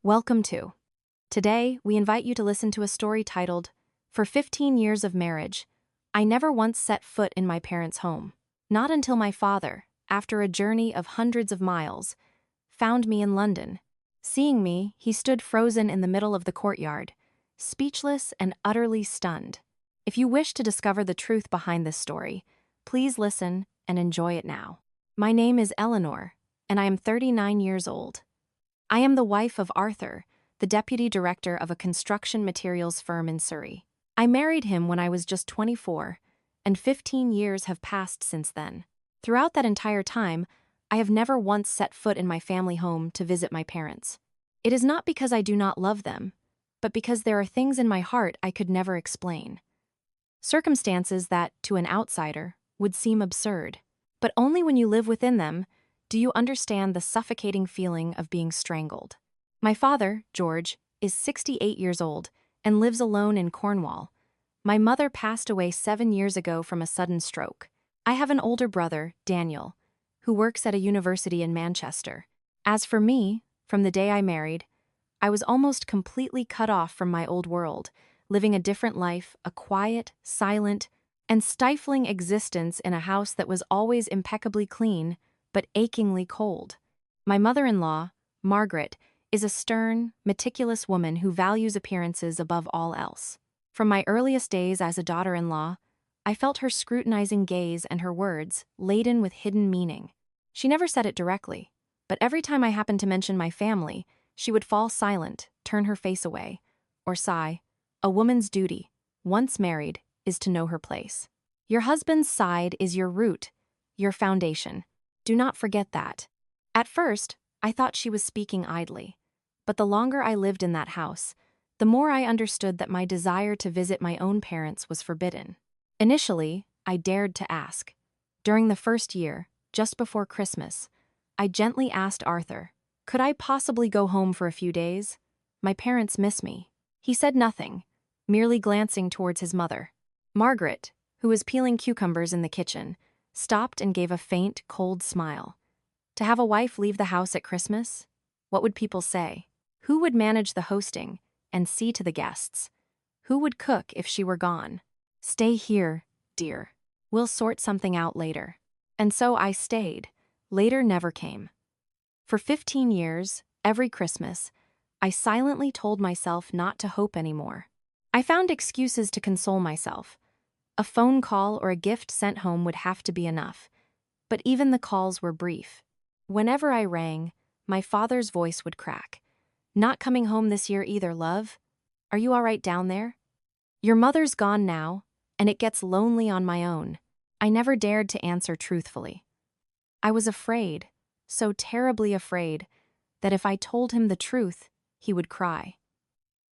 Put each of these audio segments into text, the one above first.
Welcome to. Today, we invite you to listen to a story titled, For 15 Years of Marriage, I Never Once Set Foot in My Parents' Home. Not until my father, after a journey of hundreds of miles, found me in London. Seeing me, he stood frozen in the middle of the courtyard, speechless and utterly stunned. If you wish to discover the truth behind this story, please listen and enjoy it now. My name is Eleanor, and I am 39 years old. I am the wife of Arthur, the deputy director of a construction materials firm in Surrey. I married him when I was just 24, and 15 years have passed since then. Throughout that entire time, I have never once set foot in my family home to visit my parents. It is not because I do not love them, but because there are things in my heart I could never explain. Circumstances that, to an outsider, would seem absurd. But only when you live within them do you understand the suffocating feeling of being strangled. My father, George, is 68 years old and lives alone in Cornwall. My mother passed away 7 years ago from a sudden stroke. I have an older brother, Daniel, who works at a university in Manchester. As for me, from the day I married, I was almost completely cut off from my old world, living a different life, a quiet, silent, and stifling existence in a house that was always impeccably clean, but achingly cold. My mother-in-law, Margaret, is a stern, meticulous woman who values appearances above all else. From my earliest days as a daughter-in-law, I felt her scrutinizing gaze and her words, laden with hidden meaning. She never said it directly, but every time I happened to mention my family, she would fall silent, turn her face away, or sigh. A woman's duty, once married, is to know her place. Your husband's side is your root, your foundation. Do not forget that. At first, I thought she was speaking idly, but the longer I lived in that house, the more I understood that my desire to visit my own parents was forbidden. Initially, I dared to ask. During the first year, just before Christmas, I gently asked Arthur, could I possibly go home for a few days? My parents miss me. He said nothing, merely glancing towards his mother. Margaret, who was peeling cucumbers in the kitchen, stopped and gave a faint, cold smile. To have a wife leave the house at Christmas? What would people say? Who would manage the hosting and see to the guests? Who would cook if she were gone? Stay here, dear. We'll sort something out later. And so I stayed. Later never came. For 15 years, every Christmas, I silently told myself not to hope anymore. I found excuses to console myself. A phone call or a gift sent home would have to be enough, but even the calls were brief. Whenever I rang, my father's voice would crack. Not coming home this year either, love? Are you all right down there? Your mother's gone now, and it gets lonely on my own. I never dared to answer truthfully. I was afraid, so terribly afraid, that if I told him the truth, he would cry.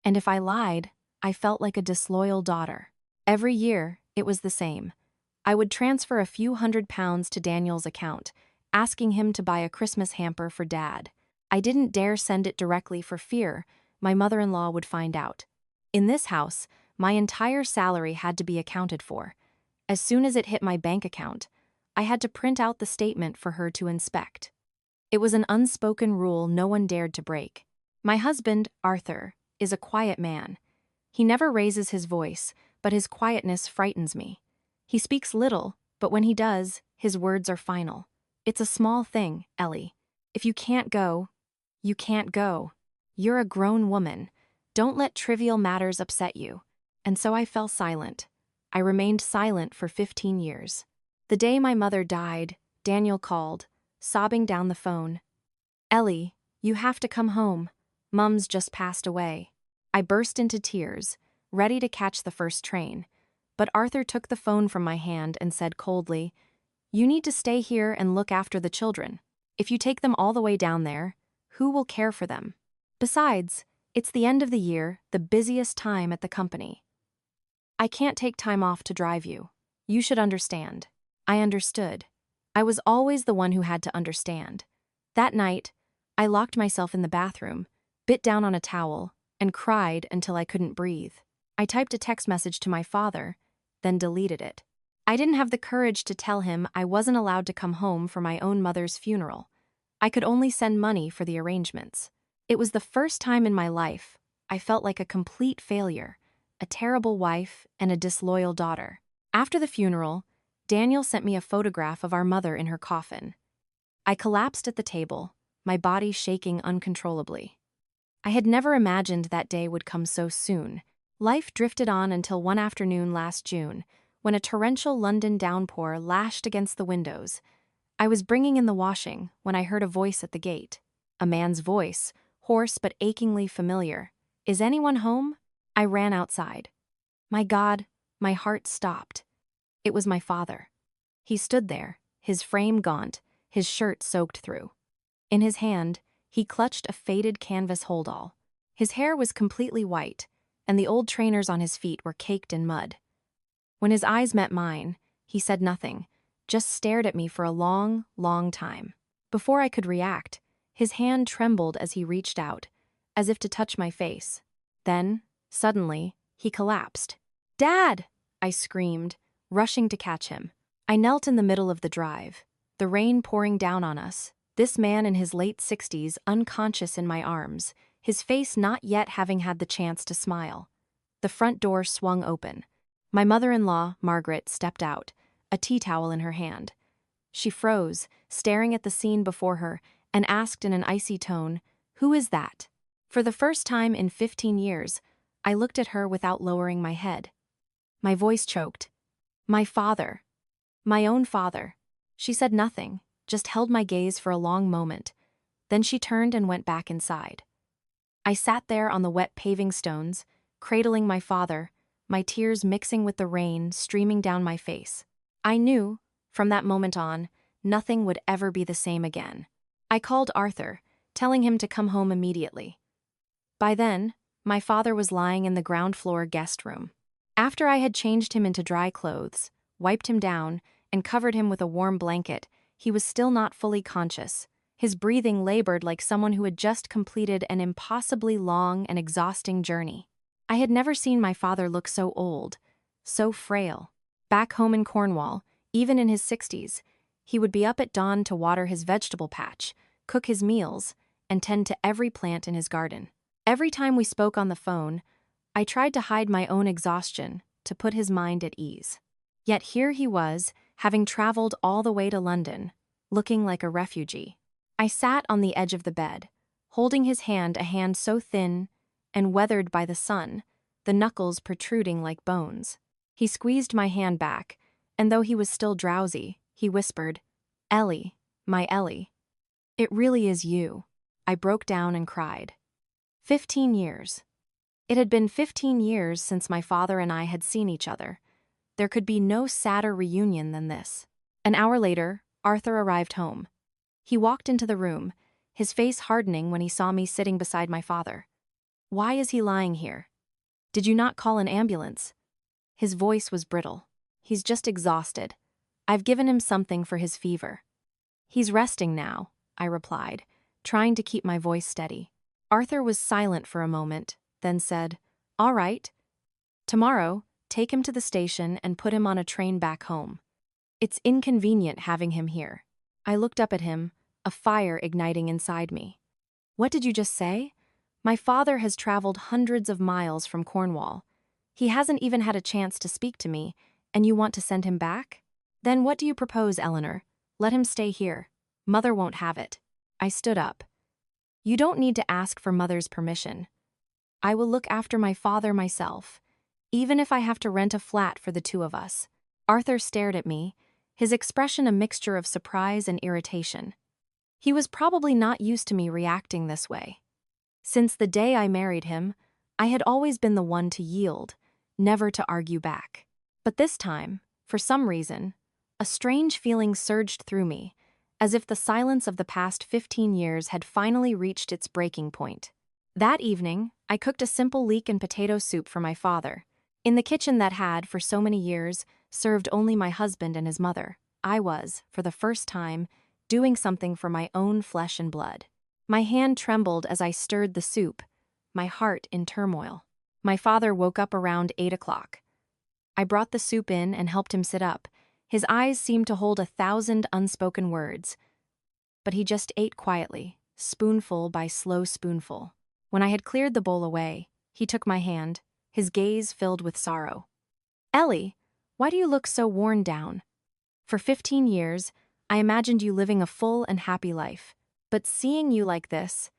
And if I lied, I felt like a disloyal daughter. Every year, it was the same. I would transfer a few £100s to Daniel's account, asking him to buy a Christmas hamper for Dad. I didn't dare send it directly for fear my mother-in-law would find out. In this house, my entire salary had to be accounted for. As soon as it hit my bank account, I had to print out the statement for her to inspect. It was an unspoken rule no one dared to break. My husband, Arthur, is a quiet man. He never raises his voice, but his quietness frightens me. He speaks little, but when he does, his words are final. It's a small thing, Ellie. If you can't go, you can't go. You're a grown woman. Don't let trivial matters upset you. And so I fell silent. I remained silent for 15 years. The day my mother died, Daniel called, sobbing down the phone. Ellie, you have to come home. Mum's just passed away. I burst into tears, ready to catch the first train. But Arthur took the phone from my hand and said coldly, you need to stay here and look after the children. If you take them all the way down there, who will care for them? Besides, it's the end of the year, the busiest time at the company. I can't take time off to drive you. You should understand. I understood. I was always the one who had to understand. That night, I locked myself in the bathroom, bit down on a towel, and cried until I couldn't breathe. I typed a text message to my father, then deleted it. I didn't have the courage to tell him I wasn't allowed to come home for my own mother's funeral. I could only send money for the arrangements. It was the first time in my life I felt like a complete failure, a terrible wife, and a disloyal daughter. After the funeral, Daniel sent me a photograph of our mother in her coffin. I collapsed at the table, my body shaking uncontrollably. I had never imagined that day would come so soon. Life drifted on until one afternoon last June, when a torrential London downpour lashed against the windows. I was bringing in the washing when I heard a voice at the gate. A man's voice, hoarse but achingly familiar. "Is anyone home?" I ran outside. My God, my heart stopped. It was my father. He stood there, his frame gaunt, his shirt soaked through. In his hand, he clutched a faded canvas holdall. His hair was completely white, and the old trainers on his feet were caked in mud. When his eyes met mine, he said nothing, just stared at me for a long, long time. Before I could react, his hand trembled as he reached out, as if to touch my face. Then, suddenly, he collapsed. "Dad!" I screamed, rushing to catch him. I knelt in the middle of the drive, the rain pouring down on us, this man in his late 60s unconscious in my arms, his face not yet having had the chance to smile. The front door swung open. My mother-in-law, Margaret, stepped out, a tea towel in her hand. She froze, staring at the scene before her, and asked in an icy tone, "Who is that?" For the first time in 15 years, I looked at her without lowering my head. My voice choked. "My father. My own father." She said nothing, just held my gaze for a long moment. Then she turned and went back inside. I sat there on the wet paving stones, cradling my father, my tears mixing with the rain streaming down my face. I knew, from that moment on, nothing would ever be the same again. I called Arthur, telling him to come home immediately. By then, my father was lying in the ground floor guest room. After I had changed him into dry clothes, wiped him down, and covered him with a warm blanket, he was still not fully conscious. His breathing labored like someone who had just completed an impossibly long and exhausting journey. I had never seen my father look so old, so frail. Back home in Cornwall, even in his 60s, he would be up at dawn to water his vegetable patch, cook his meals, and tend to every plant in his garden. Every time we spoke on the phone, I tried to hide my own exhaustion, to put his mind at ease. Yet here he was, having traveled all the way to London, looking like a refugee. I sat on the edge of the bed, holding his hand, a hand so thin and weathered by the sun, the knuckles protruding like bones. He squeezed my hand back, and though he was still drowsy, he whispered, "Ellie, my Ellie. It really is you." I broke down and cried. 15 years. It had been 15 years since my father and I had seen each other. There could be no sadder reunion than this. An hour later, Arthur arrived home. He walked into the room, his face hardening when he saw me sitting beside my father. "Why is he lying here? Did you not call an ambulance?" His voice was brittle. "He's just exhausted. I've given him something for his fever." "He's resting now," I replied, trying to keep my voice steady. Arthur was silent for a moment, then said, "All right. Tomorrow, take him to the station and put him on a train back home. It's inconvenient having him here." I looked up at him, a fire igniting inside me. "What did you just say? My father has traveled hundreds of miles from Cornwall. He hasn't even had a chance to speak to me, and you want to send him back? Then what do you propose, Eleanor? Let him stay here. Mother won't have it." I stood up. "You don't need to ask for Mother's permission. I will look after my father myself, even if I have to rent a flat for the two of us." Arthur stared at me, his expression a mixture of surprise and irritation. He was probably not used to me reacting this way. Since the day I married him, I had always been the one to yield, never to argue back. But this time, for some reason, a strange feeling surged through me, as if the silence of the past 15 years had finally reached its breaking point. That evening, I cooked a simple leek and potato soup for my father. In the kitchen that had, for so many years, served only my husband and his mother, I was, for the first time, doing something for my own flesh and blood. My hand trembled as I stirred the soup, my heart in turmoil. My father woke up around 8 o'clock. I brought the soup in and helped him sit up. His eyes seemed to hold 1,000 unspoken words. But he just ate quietly, spoonful by slow spoonful. When I had cleared the bowl away, he took my hand, his gaze filled with sorrow. Ellie, why do you look so worn down? For 15 years, I imagined you living a full and happy life. But seeing you like this,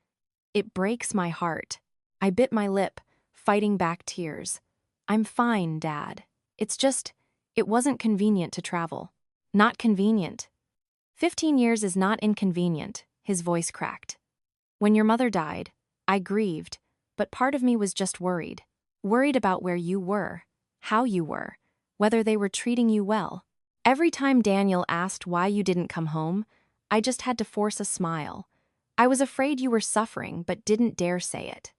it breaks my heart. I bit my lip, fighting back tears. I'm fine, Dad. It wasn't convenient to travel. Not convenient. 15 years is not inconvenient, his voice cracked. When your mother died, I grieved, but part of me was just worried. Worried about where you were, how you were, whether they were treating you well. Every time Daniel asked why you didn't come home, I just had to force a smile. I was afraid you were suffering, but didn't dare say it.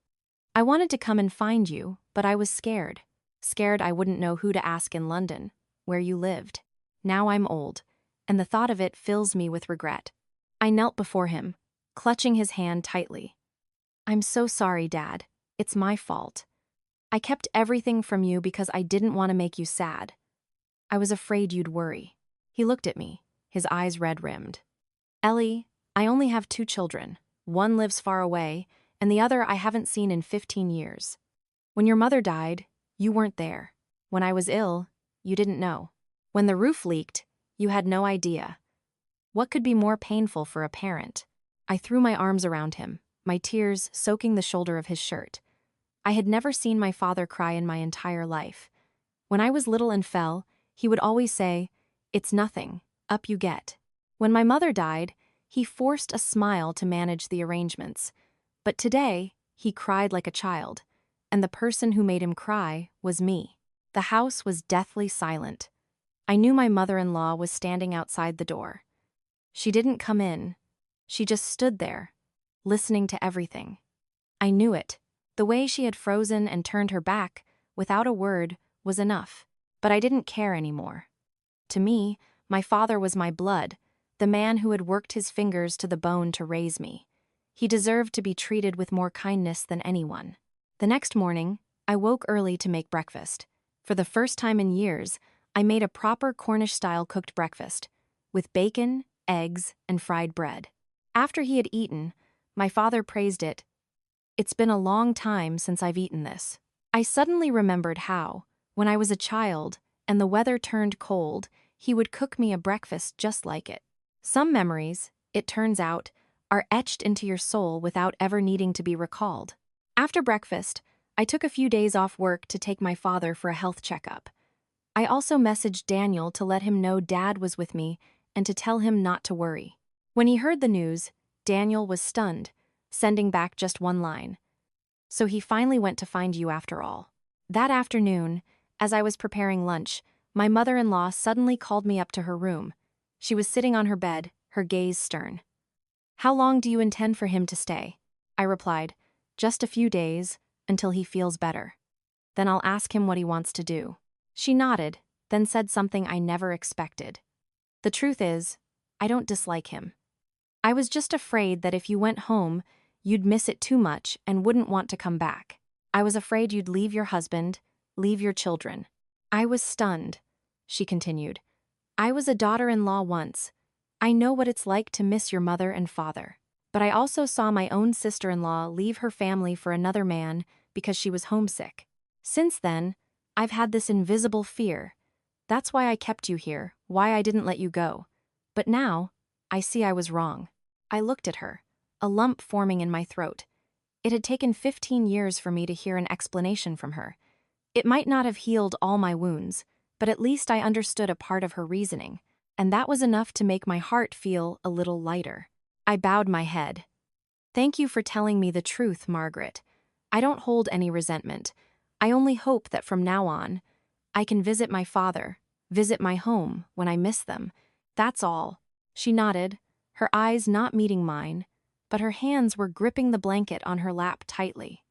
I wanted to come and find you, but I was scared. Scared I wouldn't know who to ask in London, where you lived. Now I'm old, and the thought of it fills me with regret. I knelt before him, clutching his hand tightly. I'm so sorry, Dad. It's my fault. I kept everything from you because I didn't want to make you sad. I was afraid you'd worry. He looked at me, his eyes red-rimmed. Ellie, I only have 2 children. One lives far away, and the other I haven't seen in 15 years. When your mother died, you weren't there. When I was ill, you didn't know. When the roof leaked, you had no idea. What could be more painful for a parent? I threw my arms around him, my tears soaking the shoulder of his shirt. I had never seen my father cry in my entire life. When I was little and fell, he would always say, "It's nothing, up you get." When my mother died, he forced a smile to manage the arrangements. But today, he cried like a child, and the person who made him cry was me. The house was deathly silent. I knew my mother-in-law was standing outside the door. She didn't come in. She just stood there, listening to everything. I knew it. The way she had frozen and turned her back, without a word, was enough. But I didn't care anymore. To me, my father was my blood, the man who had worked his fingers to the bone to raise me. He deserved to be treated with more kindness than anyone. The next morning, I woke early to make breakfast. For the first time in years, I made a proper Cornish-style cooked breakfast, with bacon, eggs, and fried bread. After he had eaten, my father praised it. It's been a long time since I've eaten this. I suddenly remembered how, when I was a child and the weather turned cold, he would cook me a breakfast just like it. Some memories, it turns out, are etched into your soul without ever needing to be recalled. After breakfast, I took a few days off work to take my father for a health checkup. I also messaged Daniel to let him know Dad was with me and to tell him not to worry. When he heard the news, Daniel was stunned, sending back just one line. So he finally went to find you after all. That afternoon, as I was preparing lunch, my mother-in-law suddenly called me up to her room. She was sitting on her bed, her gaze stern. How long do you intend for him to stay? I replied, just a few days, until he feels better. Then I'll ask him what he wants to do. She nodded, then said something I never expected. The truth is, I don't dislike him. I was just afraid that if you went home, you'd miss it too much and wouldn't want to come back. I was afraid you'd leave your husband, leave your children. I was stunned, she continued. I was a daughter-in-law once. I know what it's like to miss your mother and father. But I also saw my own sister-in-law leave her family for another man because she was homesick. Since then, I've had this invisible fear. That's why I kept you here, why I didn't let you go. But now, I see I was wrong. I looked at her, a lump forming in my throat. It had taken 15 years for me to hear an explanation from her. It might not have healed all my wounds, but at least I understood a part of her reasoning, and that was enough to make my heart feel a little lighter. I bowed my head. Thank you for telling me the truth, Margaret. I don't hold any resentment. I only hope that from now on, I can visit my father, visit my home when I miss them. That's all. She nodded, her eyes not meeting mine, but her hands were gripping the blanket on her lap tightly.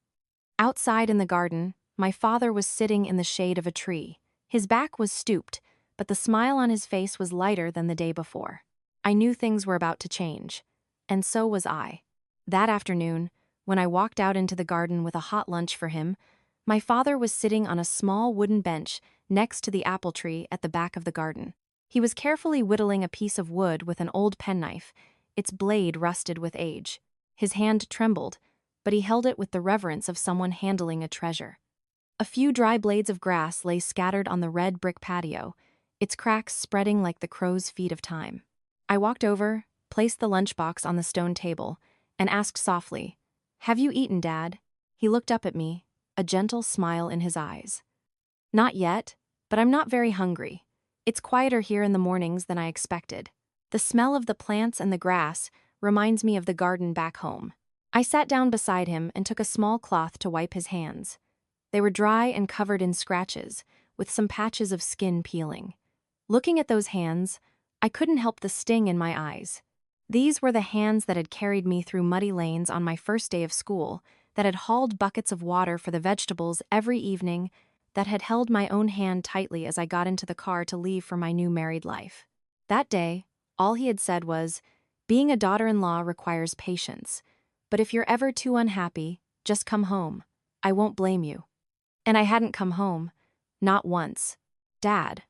Outside in the garden, my father was sitting in the shade of a tree. His back was stooped, but the smile on his face was lighter than the day before. I knew things were about to change, and so was I. That afternoon, when I walked out into the garden with a hot lunch for him, my father was sitting on a small wooden bench next to the apple tree at the back of the garden. He was carefully whittling a piece of wood with an old penknife, its blade rusted with age. His hand trembled, but he held it with the reverence of someone handling a treasure. A few dry blades of grass lay scattered on the red brick patio, its cracks spreading like the crow's feet of time. I walked over, placed the lunchbox on the stone table, and asked softly, "Have you eaten, Dad?" He looked up at me, a gentle smile in his eyes. "Not yet, but I'm not very hungry. It's quieter here in the mornings than I expected. The smell of the plants and the grass reminds me of the garden back home." I sat down beside him and took a small cloth to wipe his hands. They were dry and covered in scratches, with some patches of skin peeling. Looking at those hands, I couldn't help the sting in my eyes. These were the hands that had carried me through muddy lanes on my first day of school, that had hauled buckets of water for the vegetables every evening, that had held my own hand tightly as I got into the car to leave for my new married life. That day, all he had said was, "Being a daughter-in-law requires patience, but if you're ever too unhappy, just come home. I won't blame you." And I hadn't come home. Not once. "Dad."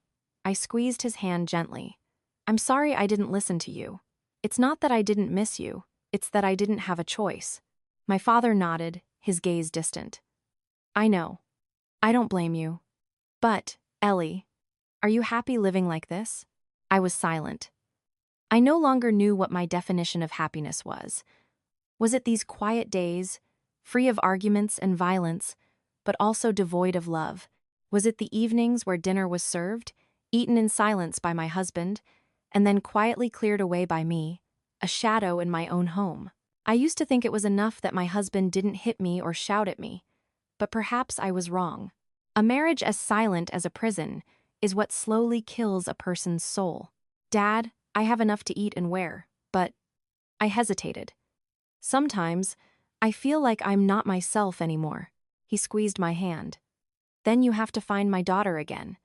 I squeezed his hand gently. "I'm sorry I didn't listen to you. It's not that I didn't miss you, it's that I didn't have a choice." My father nodded, his gaze distant. "I know. I don't blame you. But, Ellie, are you happy living like this?" I was silent. I no longer knew what my definition of happiness was. Was it these quiet days, free of arguments and violence, but also devoid of love? Was it the evenings where dinner was served, eaten in silence by my husband, and then quietly cleared away by me, a shadow in my own home? I used to think it was enough that my husband didn't hit me or shout at me, but perhaps I was wrong. A marriage as silent as a prison is what slowly kills a person's soul. "Dad, I have enough to eat and wear, but..." I hesitated. "Sometimes, I feel like I'm not myself anymore." He squeezed my hand. "Then you have to find my daughter again.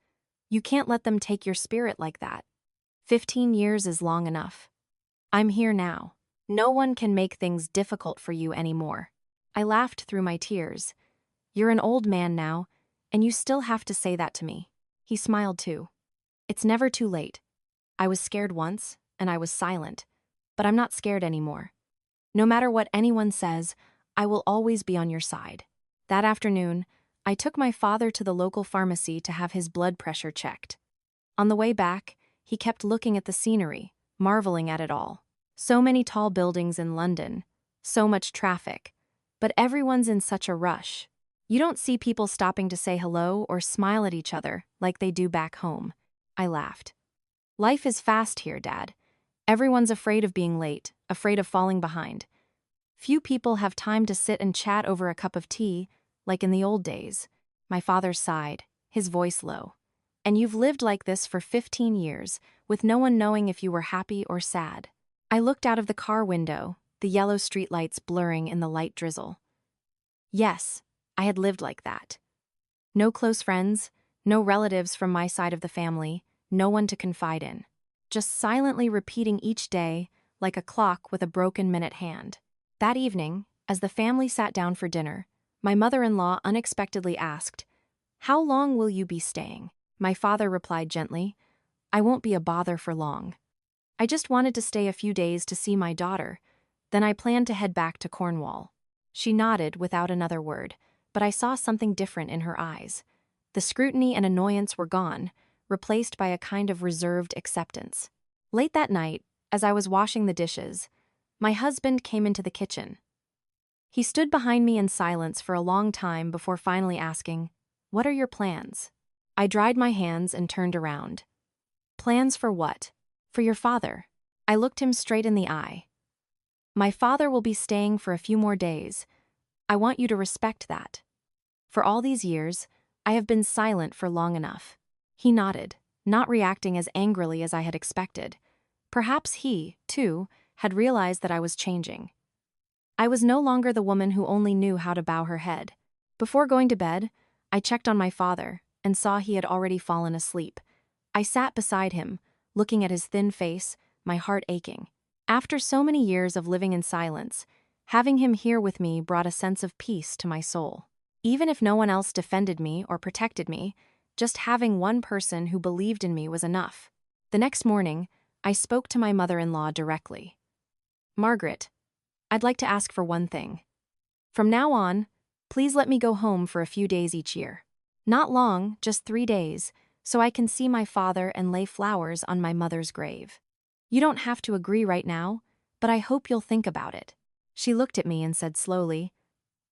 You can't let them take your spirit like that. 15 years is long enough. I'm here now. No one can make things difficult for you anymore." I laughed through my tears. "You're an old man now, and you still have to say that to me." He smiled too. "It's never too late. I was scared once, and I was silent, but I'm not scared anymore. No matter what anyone says, I will always be on your side." That afternoon, I took my father to the local pharmacy to have his blood pressure checked. On the way back, he kept looking at the scenery, marveling at it all. So many tall buildings in London, so much traffic, but everyone's in such a rush. You don't see people stopping to say hello or smile at each other like they do back home. I laughed. "Life is fast here, Dad. Everyone's afraid of being late, afraid of falling behind. Few people have time to sit and chat over a cup of tea, like in the old days." My father sighed, his voice low. "And you've lived like this for 15 years, with no one knowing if you were happy or sad." I looked out of the car window, the yellow streetlights blurring in the light drizzle. Yes, I had lived like that. No close friends, no relatives from my side of the family, no one to confide in. Just silently repeating each day, like a clock with a broken minute hand. That evening, as the family sat down for dinner, my mother-in-law unexpectedly asked, "How long will you be staying?" My father replied gently, "I won't be a bother for long. I just wanted to stay a few days to see my daughter, then I planned to head back to Cornwall." She nodded without another word, but I saw something different in her eyes. The scrutiny and annoyance were gone, replaced by a kind of reserved acceptance. Late that night, as I was washing the dishes, my husband came into the kitchen. He stood behind me in silence for a long time before finally asking, "What are your plans?" I dried my hands and turned around. "Plans for what?" "For your father." I looked him straight in the eye. "My father will be staying for a few more days. I want you to respect that. For all these years, I have been silent for long enough." He nodded, not reacting as angrily as I had expected. Perhaps he, too, had realized that I was changing. I was no longer the woman who only knew how to bow her head. Before going to bed, I checked on my father and saw he had already fallen asleep. I sat beside him, looking at his thin face, my heart aching. After so many years of living in silence, having him here with me brought a sense of peace to my soul. Even if no one else defended me or protected me, just having one person who believed in me was enough. The next morning, I spoke to my mother-in-law directly. "Margaret, I'd like to ask for one thing. From now on, please let me go home for a few days each year. Not long, just 3 days, so I can see my father and lay flowers on my mother's grave. You don't have to agree right now, but I hope you'll think about it." She looked at me and said slowly,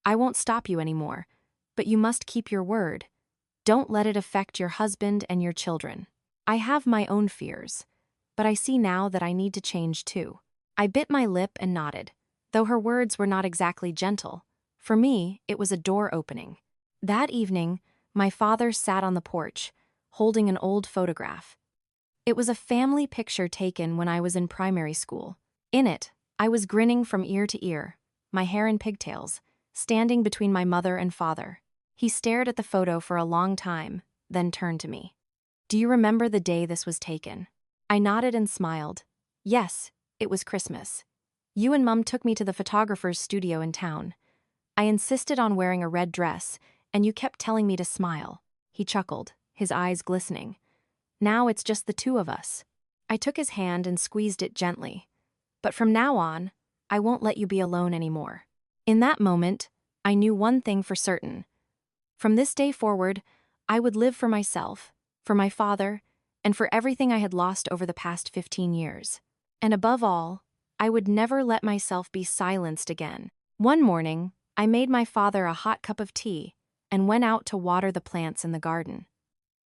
"I won't stop you anymore, but you must keep your word. Don't let it affect your husband and your children. I have my own fears, but I see now that I need to change too." I bit my lip and nodded, though her words were not exactly gentle. For me, it was a door opening. That evening, my father sat on the porch, holding an old photograph. It was a family picture taken when I was in primary school. In it, I was grinning from ear to ear, my hair in pigtails, standing between my mother and father. He stared at the photo for a long time, then turned to me. "Do you remember the day this was taken?" I nodded and smiled. "Yes, it was Christmas. You and Mum took me to the photographer's studio in town. I insisted on wearing a red dress, and you kept telling me to smile." He chuckled, his eyes glistening. "Now it's just the two of us." I took his hand and squeezed it gently. "But from now on, I won't let you be alone anymore." In that moment, I knew one thing for certain. From this day forward, I would live for myself, for my father, and for everything I had lost over the past 15 years. And above all, I would never let myself be silenced again. One morning, I made my father a hot cup of tea and went out to water the plants in the garden.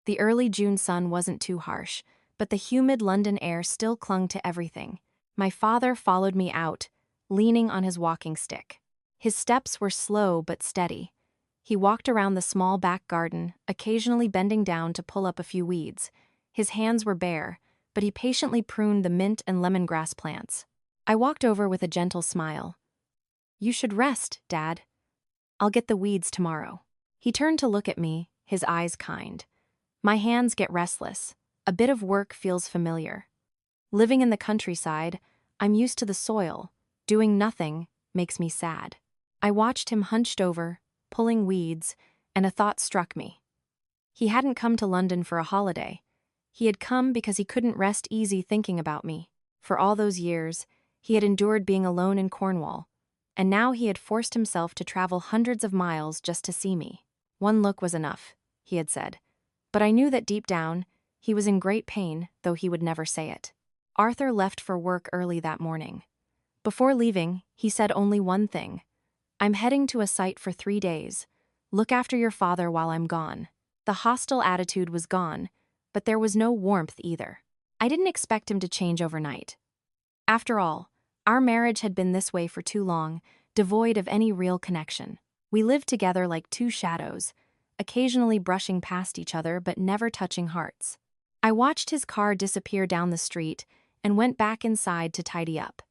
The early June sun wasn't too harsh, but the humid London air still clung to everything. My father followed me out, leaning on his walking stick. His steps were slow but steady. He walked around the small back garden, occasionally bending down to pull up a few weeds. His hands were bare, but he patiently pruned the mint and lemongrass plants. I walked over with a gentle smile. "You should rest, Dad. I'll get the weeds tomorrow." He turned to look at me, his eyes kind. My hands get restless. A bit of work feels familiar. Living in the countryside, I'm used to the soil. Doing nothing makes me sad. I watched him hunched over, pulling weeds, and a thought struck me. He hadn't come to London for a holiday. He had come because he couldn't rest easy thinking about me. For all those years, he had endured being alone in Cornwall, and now he had forced himself to travel hundreds of miles just to see me. "One look was enough," he had said. But I knew that deep down, he was in great pain, though he would never say it. Arthur left for work early that morning. Before leaving, he said only one thing. "I'm heading to a site for 3 days. Look after your father while I'm gone." The hostile attitude was gone, but there was no warmth either. I didn't expect him to change overnight. After all, our marriage had been this way for too long, devoid of any real connection. We lived together like two shadows, occasionally brushing past each other but never touching hearts. I watched his car disappear down the street and went back inside to tidy up.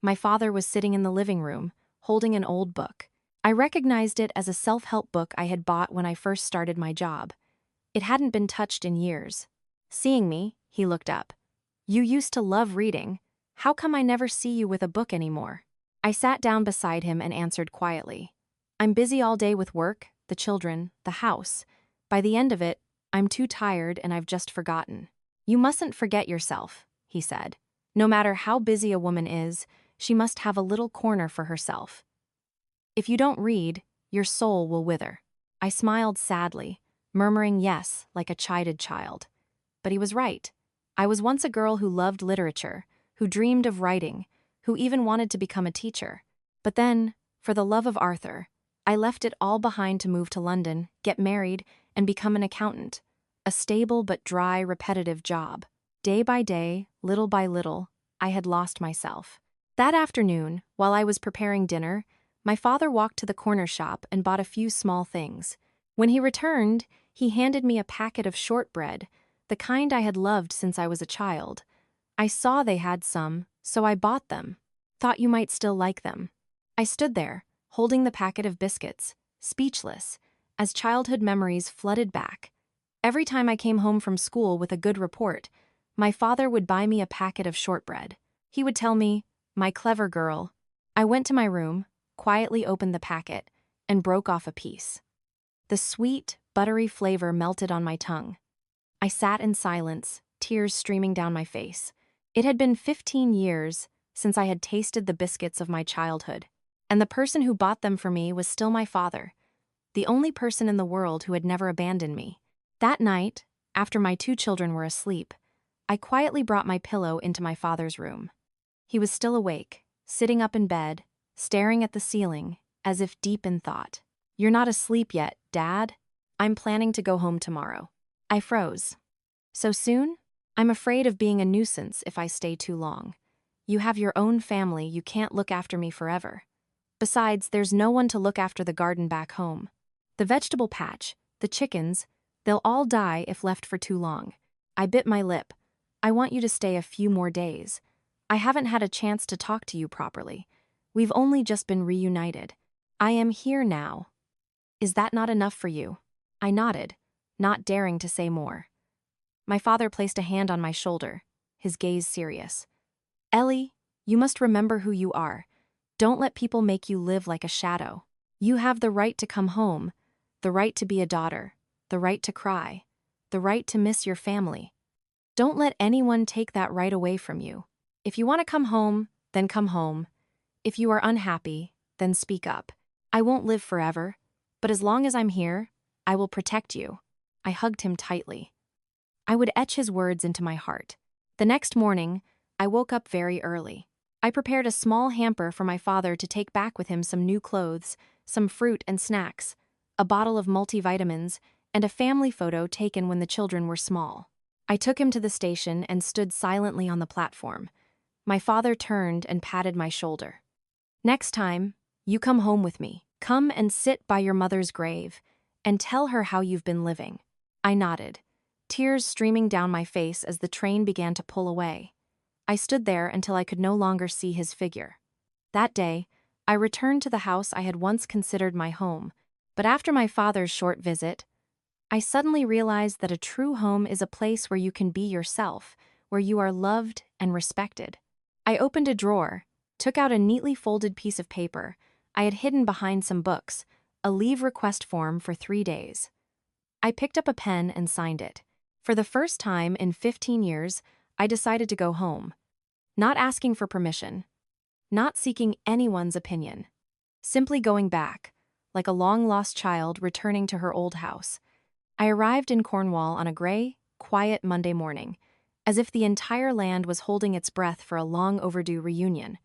My father was sitting in the living room, holding an old book. I recognized it as a self-help book I had bought when I first started my job. It hadn't been touched in years. Seeing me, he looked up. "You used to love reading. How come I never see you with a book anymore?" I sat down beside him and answered quietly. "I'm busy all day with work, the children, the house. By the end of it, I'm too tired and I've just forgotten." "You mustn't forget yourself," he said. "No matter how busy a woman is, she must have a little corner for herself. If you don't read, your soul will wither." I smiled sadly, murmuring yes like a chided child. But he was right. I was once a girl who loved literature, who dreamed of writing, who even wanted to become a teacher. But then, for the love of Arthur, I left it all behind to move to London, get married, and become an accountant. A stable but dry, repetitive job. Day by day, little by little, I had lost myself. That afternoon, while I was preparing dinner, my father walked to the corner shop and bought a few small things. When he returned, he handed me a packet of shortbread, the kind I had loved since I was a child. I saw they had some, so I bought them. Thought you might still like them. I stood there, holding the packet of biscuits, speechless, as childhood memories flooded back. Every time I came home from school with a good report, my father would buy me a packet of shortbread. He would tell me, "My clever girl." I went to my room, quietly opened the packet, and broke off a piece. The sweet, buttery flavor melted on my tongue. I sat in silence, tears streaming down my face. It had been 15 years, since I had tasted the biscuits of my childhood. And the person who bought them for me was still my father, the only person in the world who had never abandoned me. That night, after my 2 children were asleep, I quietly brought my pillow into my father's room. He was still awake, sitting up in bed, staring at the ceiling, as if deep in thought. "You're not asleep yet, Dad? I'm planning to go home tomorrow." I froze. "So soon? I'm afraid of being a nuisance if I stay too long. You have your own family, you can't look after me forever. Besides, there's no one to look after the garden back home. The vegetable patch, the chickens, they'll all die if left for too long." I bit my lip. "I want you to stay a few more days. I haven't had a chance to talk to you properly. We've only just been reunited. I am here now. Is that not enough for you?" I nodded, not daring to say more. My father placed a hand on my shoulder, his gaze serious. "Ellie, you must remember who you are. Don't let people make you live like a shadow. You have the right to come home, the right to be a daughter, the right to cry, the right to miss your family. Don't let anyone take that right away from you. If you want to come home, then come home. If you are unhappy, then speak up. I won't live forever, but as long as I'm here, I will protect you." I hugged him tightly. I would etch his words into my heart. The next morning, I woke up very early. I prepared a small hamper for my father to take back with him some new clothes, some fruit and snacks, a bottle of multivitamins, and a family photo taken when the children were small. I took him to the station and stood silently on the platform. My father turned and patted my shoulder. "Next time, you come home with me. Come and sit by your mother's grave and tell her how you've been living." I nodded, tears streaming down my face as the train began to pull away. I stood there until I could no longer see his figure. That day, I returned to the house I had once considered my home, but after my father's short visit, I suddenly realized that a true home is a place where you can be yourself, where you are loved and respected. I opened a drawer, took out a neatly folded piece of paper I had hidden behind some books, a leave request form for 3 days. I picked up a pen and signed it. For the first time in 15 years, I decided to go home. Not asking for permission, not seeking anyone's opinion. Simply going back, like a long-lost child returning to her old house. I arrived in Cornwall on a gray, quiet Monday morning, as if the entire land was holding its breath for a long-overdue reunion.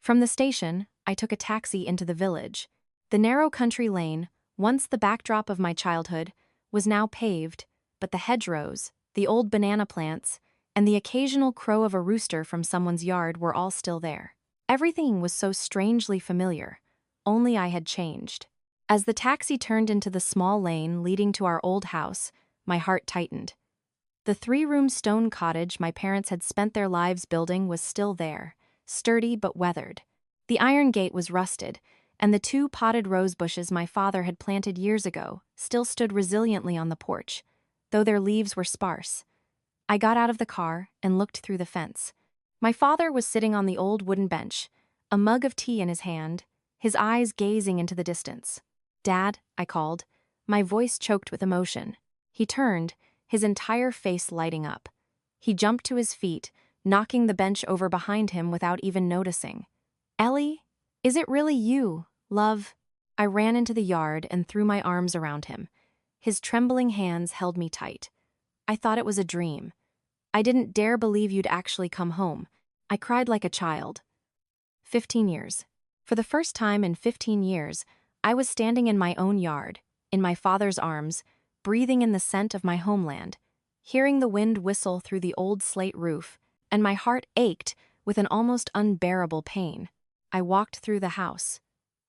From the station, I took a taxi into the village. The narrow country lane, once the backdrop of my childhood, was now paved, but the hedgerows, the old banana plants, and the occasional crow of a rooster from someone's yard were all still there. Everything was so strangely familiar, only I had changed. As the taxi turned into the small lane leading to our old house, my heart tightened. The 3-room stone cottage my parents had spent their lives building was still there, sturdy but weathered. The iron gate was rusted, and the 2 potted rose bushes my father had planted years ago still stood resiliently on the porch, though their leaves were sparse. I got out of the car and looked through the fence. My father was sitting on the old wooden bench, a mug of tea in his hand, his eyes gazing into the distance. "Dad," I called, my voice choked with emotion. He turned, his entire face lighting up. He jumped to his feet, knocking the bench over behind him without even noticing. "Ellie, is it really you, love?" I ran into the yard and threw my arms around him. His trembling hands held me tight. "I thought it was a dream. I didn't dare believe you'd actually come home." I cried like a child. 15 years. For the first time in 15 years, I was standing in my own yard, in my father's arms, breathing in the scent of my homeland, hearing the wind whistle through the old slate roof, and my heart ached with an almost unbearable pain. I walked through the house.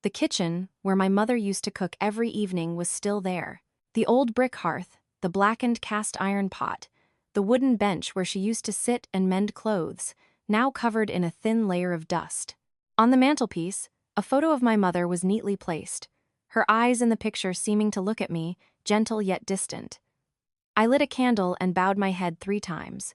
The kitchen, where my mother used to cook every evening, was still there. The old brick hearth, the blackened cast iron pot, the wooden bench where she used to sit and mend clothes, now covered in a thin layer of dust. On the mantelpiece, a photo of my mother was neatly placed, her eyes in the picture seeming to look at me, gentle yet distant. I lit a candle and bowed my head 3 times.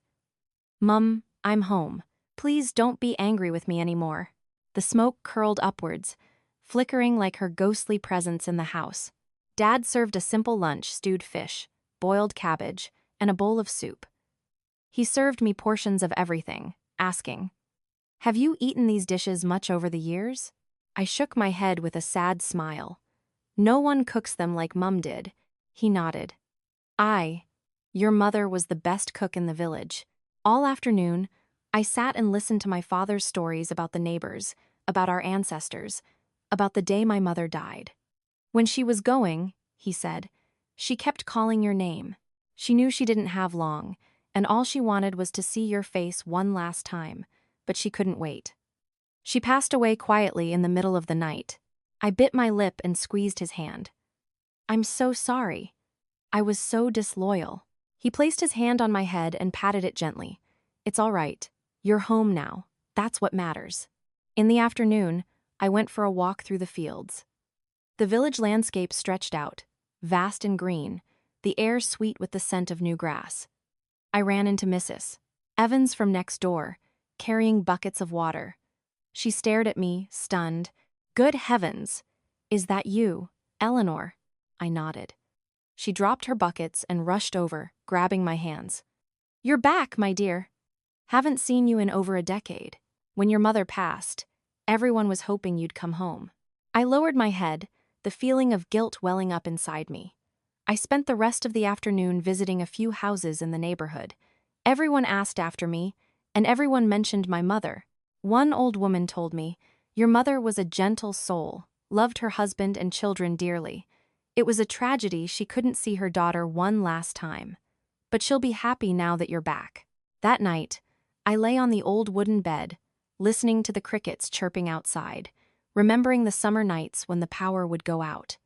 "Mum, I'm home. Please don't be angry with me anymore." The smoke curled upwards, flickering like her ghostly presence in the house. Dad served a simple lunch: stewed fish, boiled cabbage, and a bowl of soup. He served me portions of everything, asking, Have you eaten these dishes much over the years? I shook my head with a sad smile. No one cooks them like Mum did. He nodded. Your mother was the best cook in the village. All afternoon, I sat and listened to my father's stories about the neighbors, about our ancestors, about the day my mother died. When she was going, he said, she kept calling your name. She knew she didn't have long, and all she wanted was to see your face one last time, but she couldn't wait. She passed away quietly in the middle of the night. I bit my lip and squeezed his hand. I'm so sorry. I was so disloyal. He placed his hand on my head and patted it gently. It's all right. You're home now. That's what matters. In the afternoon, I went for a walk through the fields. The village landscape stretched out, vast and green, the air sweet with the scent of new grass. I ran into Mrs. Evans from next door, carrying buckets of water. She stared at me, stunned. Good heavens! Is that you, Eleanor? I nodded. She dropped her buckets and rushed over, grabbing my hands. You're back, my dear. Haven't seen you in over a decade. When your mother passed, everyone was hoping you'd come home. I lowered my head, the feeling of guilt welling up inside me. I spent the rest of the afternoon visiting a few houses in the neighborhood. Everyone asked after me, and everyone mentioned my mother. One old woman told me, your mother was a gentle soul, loved her husband and children dearly. It was a tragedy she couldn't see her daughter one last time. But she'll be happy now that you're back. That night, I lay on the old wooden bed, listening to the crickets chirping outside, remembering the summer nights when the power would go out.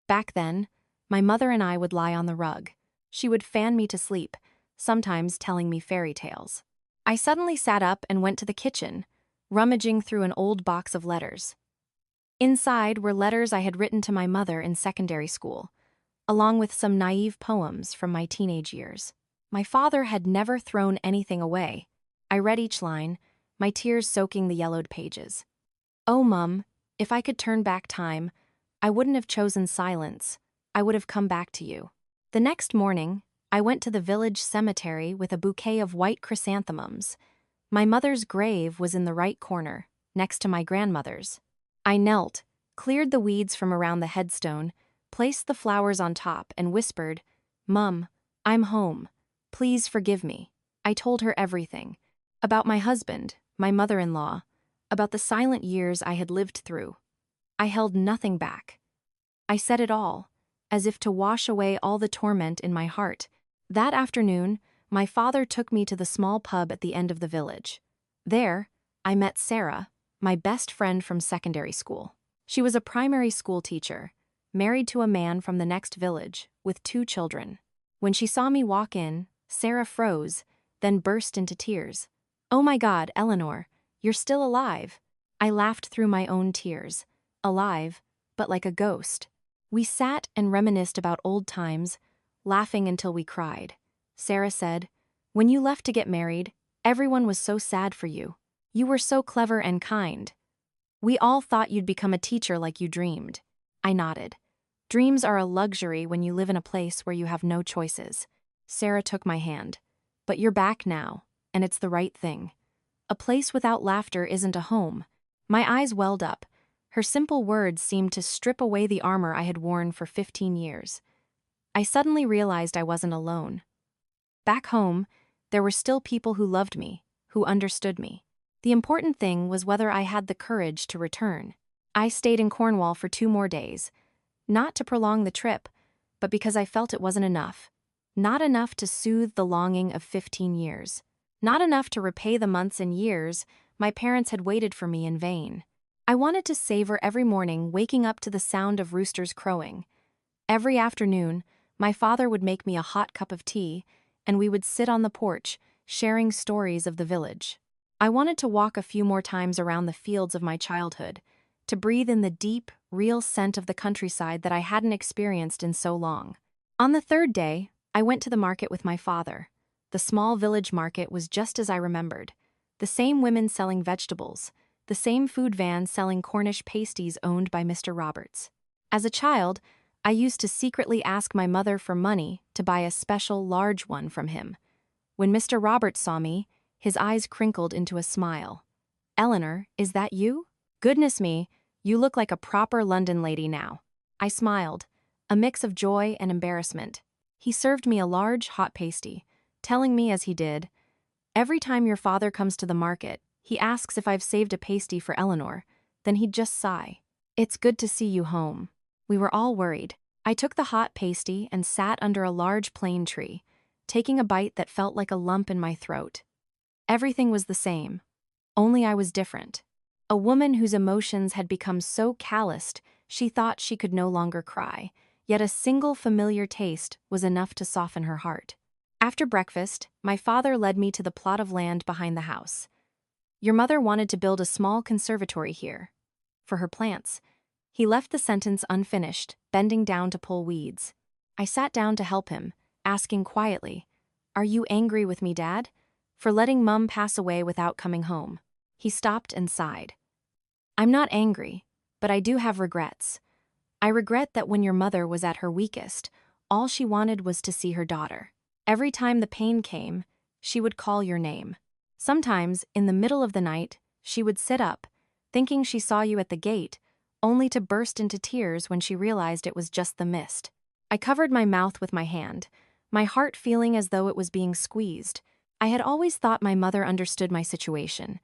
Back then, my mother and I would lie on the rug. She would fan me to sleep, sometimes telling me fairy tales. I suddenly sat up and went to the kitchen, rummaging through an old box of letters. Inside were letters I had written to my mother in secondary school, along with some naive poems from my teenage years. My father had never thrown anything away. I read each line, my tears soaking the yellowed pages. Oh, Mum, if I could turn back time, I wouldn't have chosen silence. I would have come back to you. The next morning, I went to the village cemetery with a bouquet of white chrysanthemums. My mother's grave was in the right corner, next to my grandmother's. I knelt, cleared the weeds from around the headstone, placed the flowers on top, and whispered, Mum, I'm home. Please forgive me. I told her everything. About my husband, my mother-in-law, about the silent years I had lived through. I held nothing back. I said it all, as if to wash away all the torment in my heart. That afternoon, my father took me to the small pub at the end of the village. There, I met Sarah, my best friend from secondary school. She was a primary school teacher, married to a man from the next village, with 2 children. When she saw me walk in, Sarah froze, then burst into tears. Oh my God, Eleanor, you're still alive. I laughed through my own tears. Alive, but like a ghost. We sat and reminisced about old times, laughing until we cried. Sarah said, when you left to get married, everyone was so sad for you. You were so clever and kind. We all thought you'd become a teacher like you dreamed. I nodded. Dreams are a luxury when you live in a place where you have no choices. Sarah took my hand. But you're back now, and it's the right thing. A place without laughter isn't a home. My eyes welled up. Her simple words seemed to strip away the armor I had worn for 15 years. I suddenly realized I wasn't alone. Back home, there were still people who loved me, who understood me. The important thing was whether I had the courage to return. I stayed in Cornwall for 2 more days, not to prolong the trip, but because I felt it wasn't enough. Not enough to soothe the longing of 15 years. Not enough to repay the months and years my parents had waited for me in vain. I wanted to savor every morning waking up to the sound of roosters crowing. Every afternoon, my father would make me a hot cup of tea, and we would sit on the porch, sharing stories of the village. I wanted to walk a few more times around the fields of my childhood, to breathe in the deep, real scent of the countryside that I hadn't experienced in so long. On the 3rd day, I went to the market with my father. The small village market was just as I remembered. The same women selling vegetables, the same food vans selling Cornish pasties owned by Mr. Roberts. As a child, I used to secretly ask my mother for money to buy a special large one from him. When Mr. Roberts saw me, his eyes crinkled into a smile. Eleanor, is that you? Goodness me, you look like a proper London lady now. I smiled, a mix of joy and embarrassment. He served me a large, hot pasty, telling me as he did, "Every time your father comes to the market, he asks if I've saved a pasty for Eleanor." Then he'd just sigh. "It's good to see you home." We were all worried. I took the hot pasty and sat under a large plane tree, taking a bite that felt like a lump in my throat. Everything was the same, only I was different. A woman whose emotions had become so calloused she thought she could no longer cry, yet a single familiar taste was enough to soften her heart. After breakfast, my father led me to the plot of land behind the house. "Your mother wanted to build a small conservatory here for her plants." He left the sentence unfinished, bending down to pull weeds. I sat down to help him, asking quietly, "Are you angry with me, Dad, for letting Mum pass away without coming home?" He stopped and sighed. "I'm not angry, but I do have regrets. I regret that when your mother was at her weakest, all she wanted was to see her daughter. Every time the pain came, she would call your name. Sometimes, in the middle of the night, she would sit up, thinking she saw you at the gate, only to burst into tears when she realized it was just the mist." I covered my mouth with my hand, my heart feeling as though it was being squeezed. I had always thought my mother understood my situation,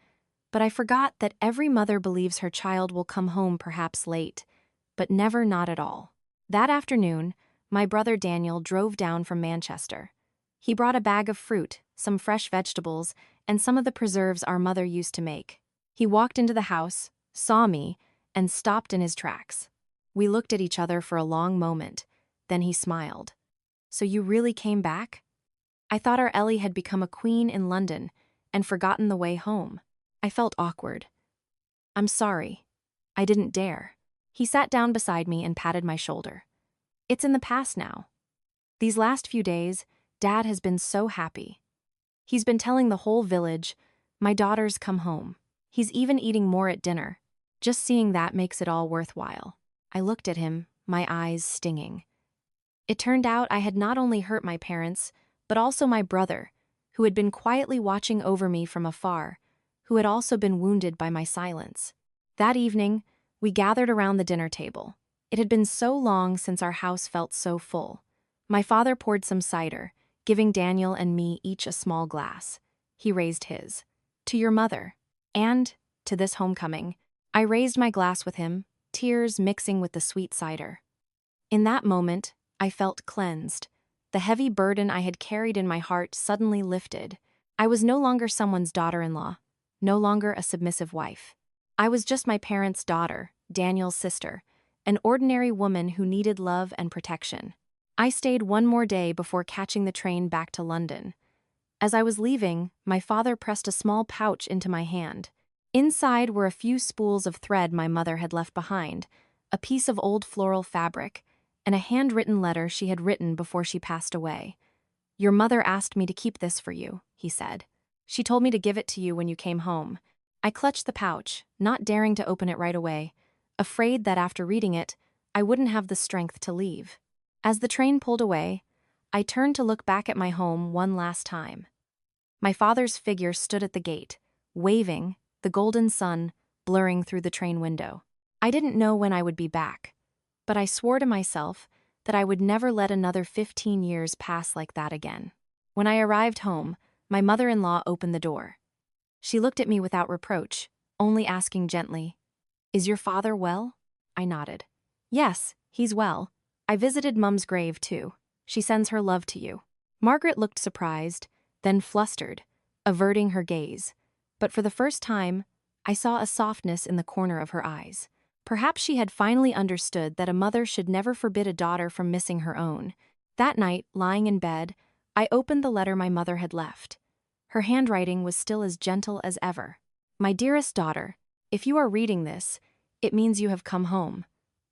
but I forgot that every mother believes her child will come home perhaps late, but never not at all. That afternoon, my brother Daniel drove down from Manchester. He brought a bag of fruit, some fresh vegetables, and some of the preserves our mother used to make. He walked into the house, saw me, and stopped in his tracks. We looked at each other for a long moment, then he smiled. "So you really came back? I thought our Ellie had become a queen in London and forgotten the way home." I felt awkward. "I'm sorry. I didn't dare." He sat down beside me and patted my shoulder. "It's in the past now. These last few days, Dad has been so happy. He's been telling the whole village, 'My daughter's come home.' He's even eating more at dinner. Just seeing that makes it all worthwhile." I looked at him, my eyes stinging. It turned out I had not only hurt my parents, but also my brother, who had been quietly watching over me from afar, who had also been wounded by my silence. That evening, we gathered around the dinner table. It had been so long since our house felt so full. My father poured some cider, giving Daniel and me each a small glass. He raised his. "To your mother, and to this homecoming." I raised my glass with him, tears mixing with the sweet cider. In that moment, I felt cleansed. The heavy burden I had carried in my heart suddenly lifted. I was no longer someone's daughter-in-law, no longer a submissive wife. I was just my parents' daughter, Daniel's sister, an ordinary woman who needed love and protection. I stayed one more day before catching the train back to London. As I was leaving, my father pressed a small pouch into my hand. Inside were a few spools of thread my mother had left behind, a piece of old floral fabric, and a handwritten letter she had written before she passed away. "Your mother asked me to keep this for you," he said. "She told me to give it to you when you came home." I clutched the pouch, not daring to open it right away, afraid that after reading it, I wouldn't have the strength to leave. As the train pulled away, I turned to look back at my home one last time. My father's figure stood at the gate, waving, the golden sun blurring through the train window. I didn't know when I would be back, but I swore to myself that I would never let another 15 years pass like that again. When I arrived home, my mother-in-law opened the door. She looked at me without reproach, only asking gently, "Is your father well?" I nodded. "Yes, he's well. I visited Mum's grave too. She sends her love to you." Margaret looked surprised, then flustered, averting her gaze. But for the first time, I saw a softness in the corner of her eyes. Perhaps she had finally understood that a mother should never forbid a daughter from missing her own. That night, lying in bed, I opened the letter my mother had left. Her handwriting was still as gentle as ever. "My dearest daughter, if you are reading this, it means you have come home.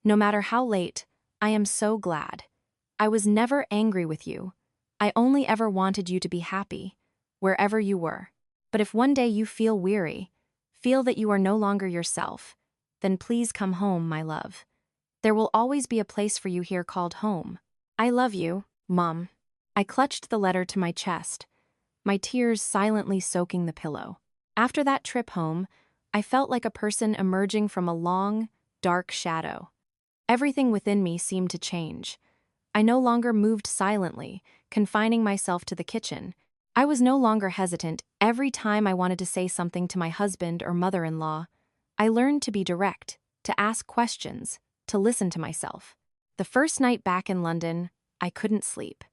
No matter how late, I am so glad. I was never angry with you. I only ever wanted you to be happy, wherever you were. But if one day you feel weary, feel that you are no longer yourself, then please come home, my love. There will always be a place for you here called home. I love you, Mom." I clutched the letter to my chest, my tears silently soaking the pillow. After that trip home, I felt like a person emerging from a long, dark shadow. Everything within me seemed to change. I no longer moved silently, confining myself to the kitchen. I was no longer hesitant every time I wanted to say something to my husband or mother-in-law. I learned to be direct, to ask questions, to listen to myself. The first night back in London, I couldn't sleep.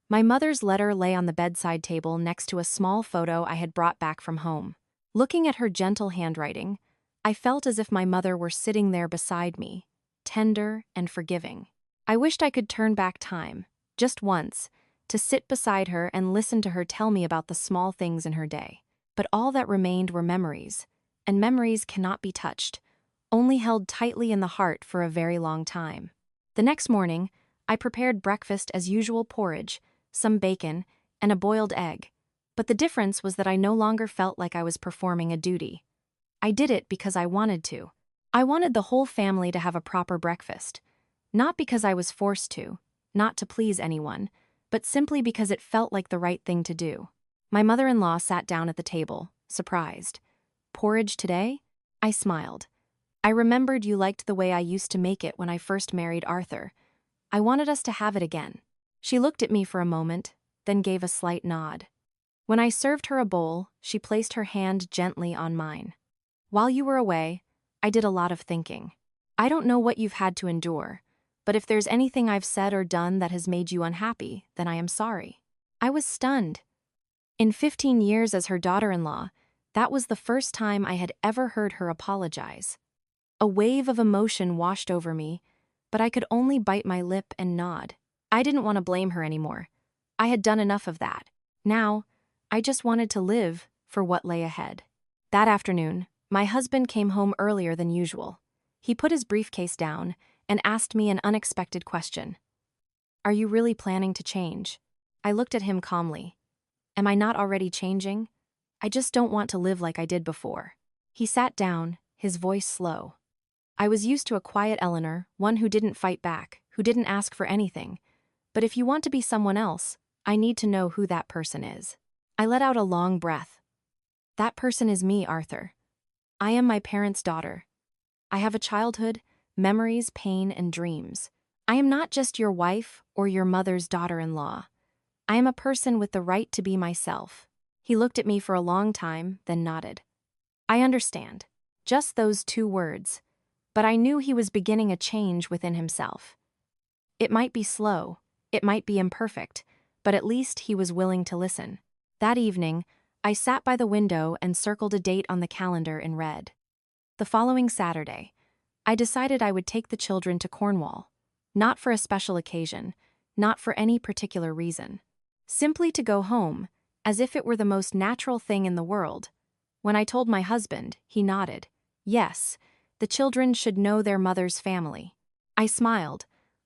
My mother's letter lay on the bedside table next to a small photo I had brought back from home. Looking at her gentle handwriting, I felt as if my mother were sitting there beside me, tender and forgiving. I wished I could turn back time, just once, to sit beside her and listen to her tell me about the small things in her day. But all that remained were memories, and memories cannot be touched, only held tightly in the heart for a very long time. The next morning, I prepared breakfast as usual: porridge, some bacon, and a boiled egg. But the difference was that I no longer felt like I was performing a duty. I did it because I wanted to. I wanted the whole family to have a proper breakfast. Not because I was forced to, not to please anyone, but simply because it felt like the right thing to do. My mother-in-law sat down at the table, surprised. "Porridge today?" I smiled. "I remembered you liked the way I used to make it when I first married Arthur. I wanted us to have it again." She looked at me for a moment, then gave a slight nod. When I served her a bowl, she placed her hand gently on mine. "While you were away, I did a lot of thinking. I don't know what you've had to endure, but if there's anything I've said or done that has made you unhappy, then I am sorry." I was stunned. In 15 years as her daughter-in-law, that was the first time I had ever heard her apologize. A wave of emotion washed over me, but I could only bite my lip and nod. I didn't want to blame her anymore. I had done enough of that. Now, I just wanted to live for what lay ahead. That afternoon, my husband came home earlier than usual. He put his briefcase down and asked me an unexpected question. "Are you really planning to change?" I looked at him calmly. "Am I not already changing? I just don't want to live like I did before." He sat down, his voice slow. I was used to a quiet Eleanor, one who didn't fight back, who didn't ask for anything. But if you want to be someone else, I need to know who that person is. I let out a long breath. "That person is me, Arthur. I am my parents' daughter. I have a childhood, memories, pain, and dreams. I am not just your wife or your mother's daughter-in-law. I am a person with the right to be myself." He looked at me for a long time, then nodded. "I understand." Just those 2 words. But I knew he was beginning a change within himself. It might be slow, it might be imperfect, but at least he was willing to listen. That evening, I sat by the window and circled a date on the calendar in red. The following Saturday, I decided I would take the children to Cornwall. Not for a special occasion, not for any particular reason. Simply to go home, as if it were the most natural thing in the world. When I told my husband, he nodded. Yes, the children should know their mother's family. I smiled,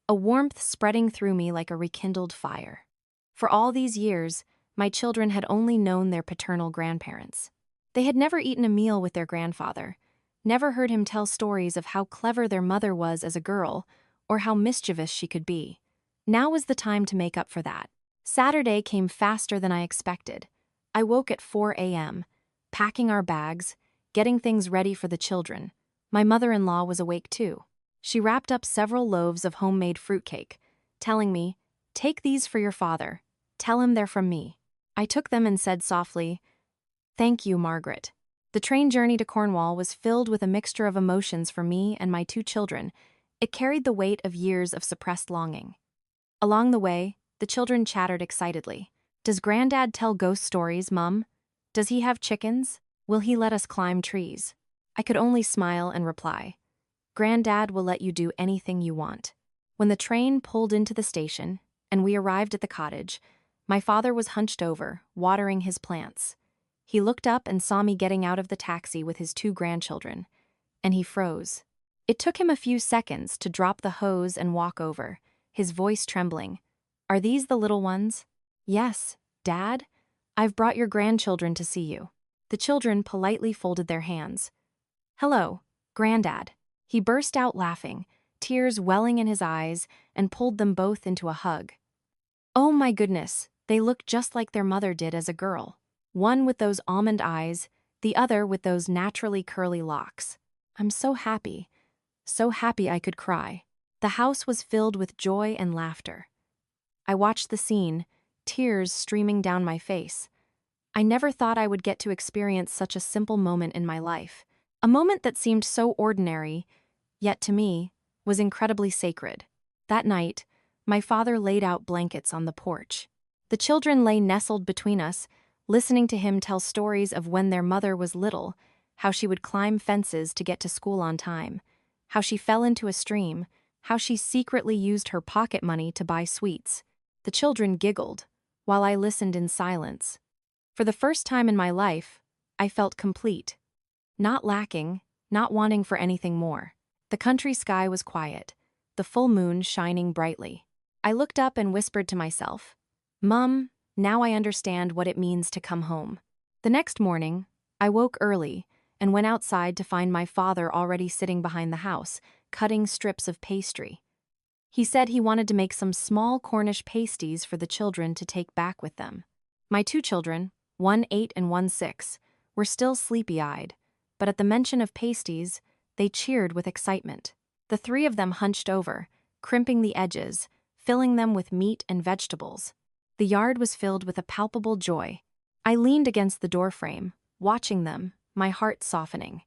a warmth spreading through me like a rekindled fire. For all these years, my children had only known their paternal grandparents. They had never eaten a meal with their grandfather, never heard him tell stories of how clever their mother was as a girl, or how mischievous she could be. Now was the time to make up for that. Saturday came faster than I expected. I woke at 4 a.m., packing our bags, getting things ready for the children. My mother-in-law was awake too. She wrapped up several loaves of homemade fruitcake, telling me, "Take these for your father. Tell him they're from me." I took them and said softly, "Thank you, Margaret." The train journey to Cornwall was filled with a mixture of emotions for me and my 2 children. It carried the weight of years of suppressed longing. Along the way, the children chattered excitedly. "Does Granddad tell ghost stories, Mum? Does he have chickens? Will he let us climb trees?" I could only smile and reply, "Granddad will let you do anything you want." When the train pulled into the station and we arrived at the cottage, my father was hunched over, watering his plants. He looked up and saw me getting out of the taxi with his 2 grandchildren, and he froze. It took him a few seconds to drop the hose and walk over, his voice trembling. "Are these the little ones?" "Yes, Dad. I've brought your grandchildren to see you." The children politely folded their hands. "Hello, Granddad." He burst out laughing, tears welling in his eyes, and pulled them both into a hug. Oh my goodness, they looked just like their mother did as a girl. One with those almond eyes, the other with those naturally curly locks. I'm so happy I could cry. The house was filled with joy and laughter. I watched the scene, tears streaming down my face. I never thought I would get to experience such a simple moment in my life. A moment that seemed so ordinary, yet to me, was incredibly sacred. That night, my father laid out blankets on the porch. The children lay nestled between us, listening to him tell stories of when their mother was little, how she would climb fences to get to school on time, how she fell into a stream, how she secretly used her pocket money to buy sweets. The children giggled, while I listened in silence. For the first time in my life, I felt complete. Not lacking, not wanting for anything more. The country sky was quiet, the full moon shining brightly. I looked up and whispered to myself, "Mum, now I understand what it means to come home." The next morning, I woke early and went outside to find my father already sitting behind the house, cutting strips of pastry. He said he wanted to make some small Cornish pasties for the children to take back with them. My two children, one 8 and one 6, were still sleepy-eyed, but at the mention of pasties, they cheered with excitement. The three of them hunched over, crimping the edges, filling them with meat and vegetables. The yard was filled with a palpable joy. I leaned against the doorframe, watching them, my heart softening.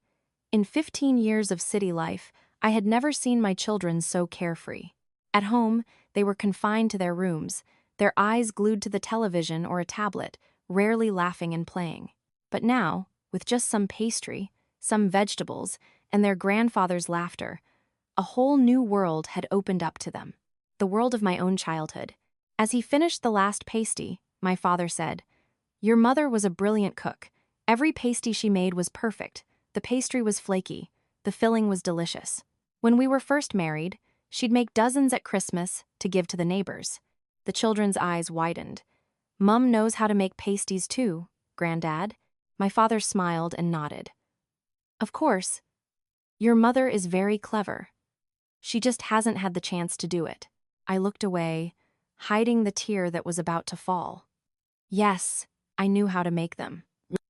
In 15 years of city life, I had never seen my children so carefree. At home, they were confined to their rooms, their eyes glued to the television or a tablet, rarely laughing and playing. But now, with just some pastry, some vegetables, and their grandfather's laughter, a whole new world had opened up to them. The world of my own childhood. As he finished the last pasty, my father said, "Your mother was a brilliant cook. Every pasty she made was perfect. The pastry was flaky. The filling was delicious. When we were first married, she'd make dozens at Christmas to give to the neighbors." The children's eyes widened. "Mum knows how to make pasties too, Granddad." My father smiled and nodded. "Of course. Your mother is very clever. She just hasn't had the chance to do it." I looked away, hiding the tear that was about to fall. Yes, I knew how to make them.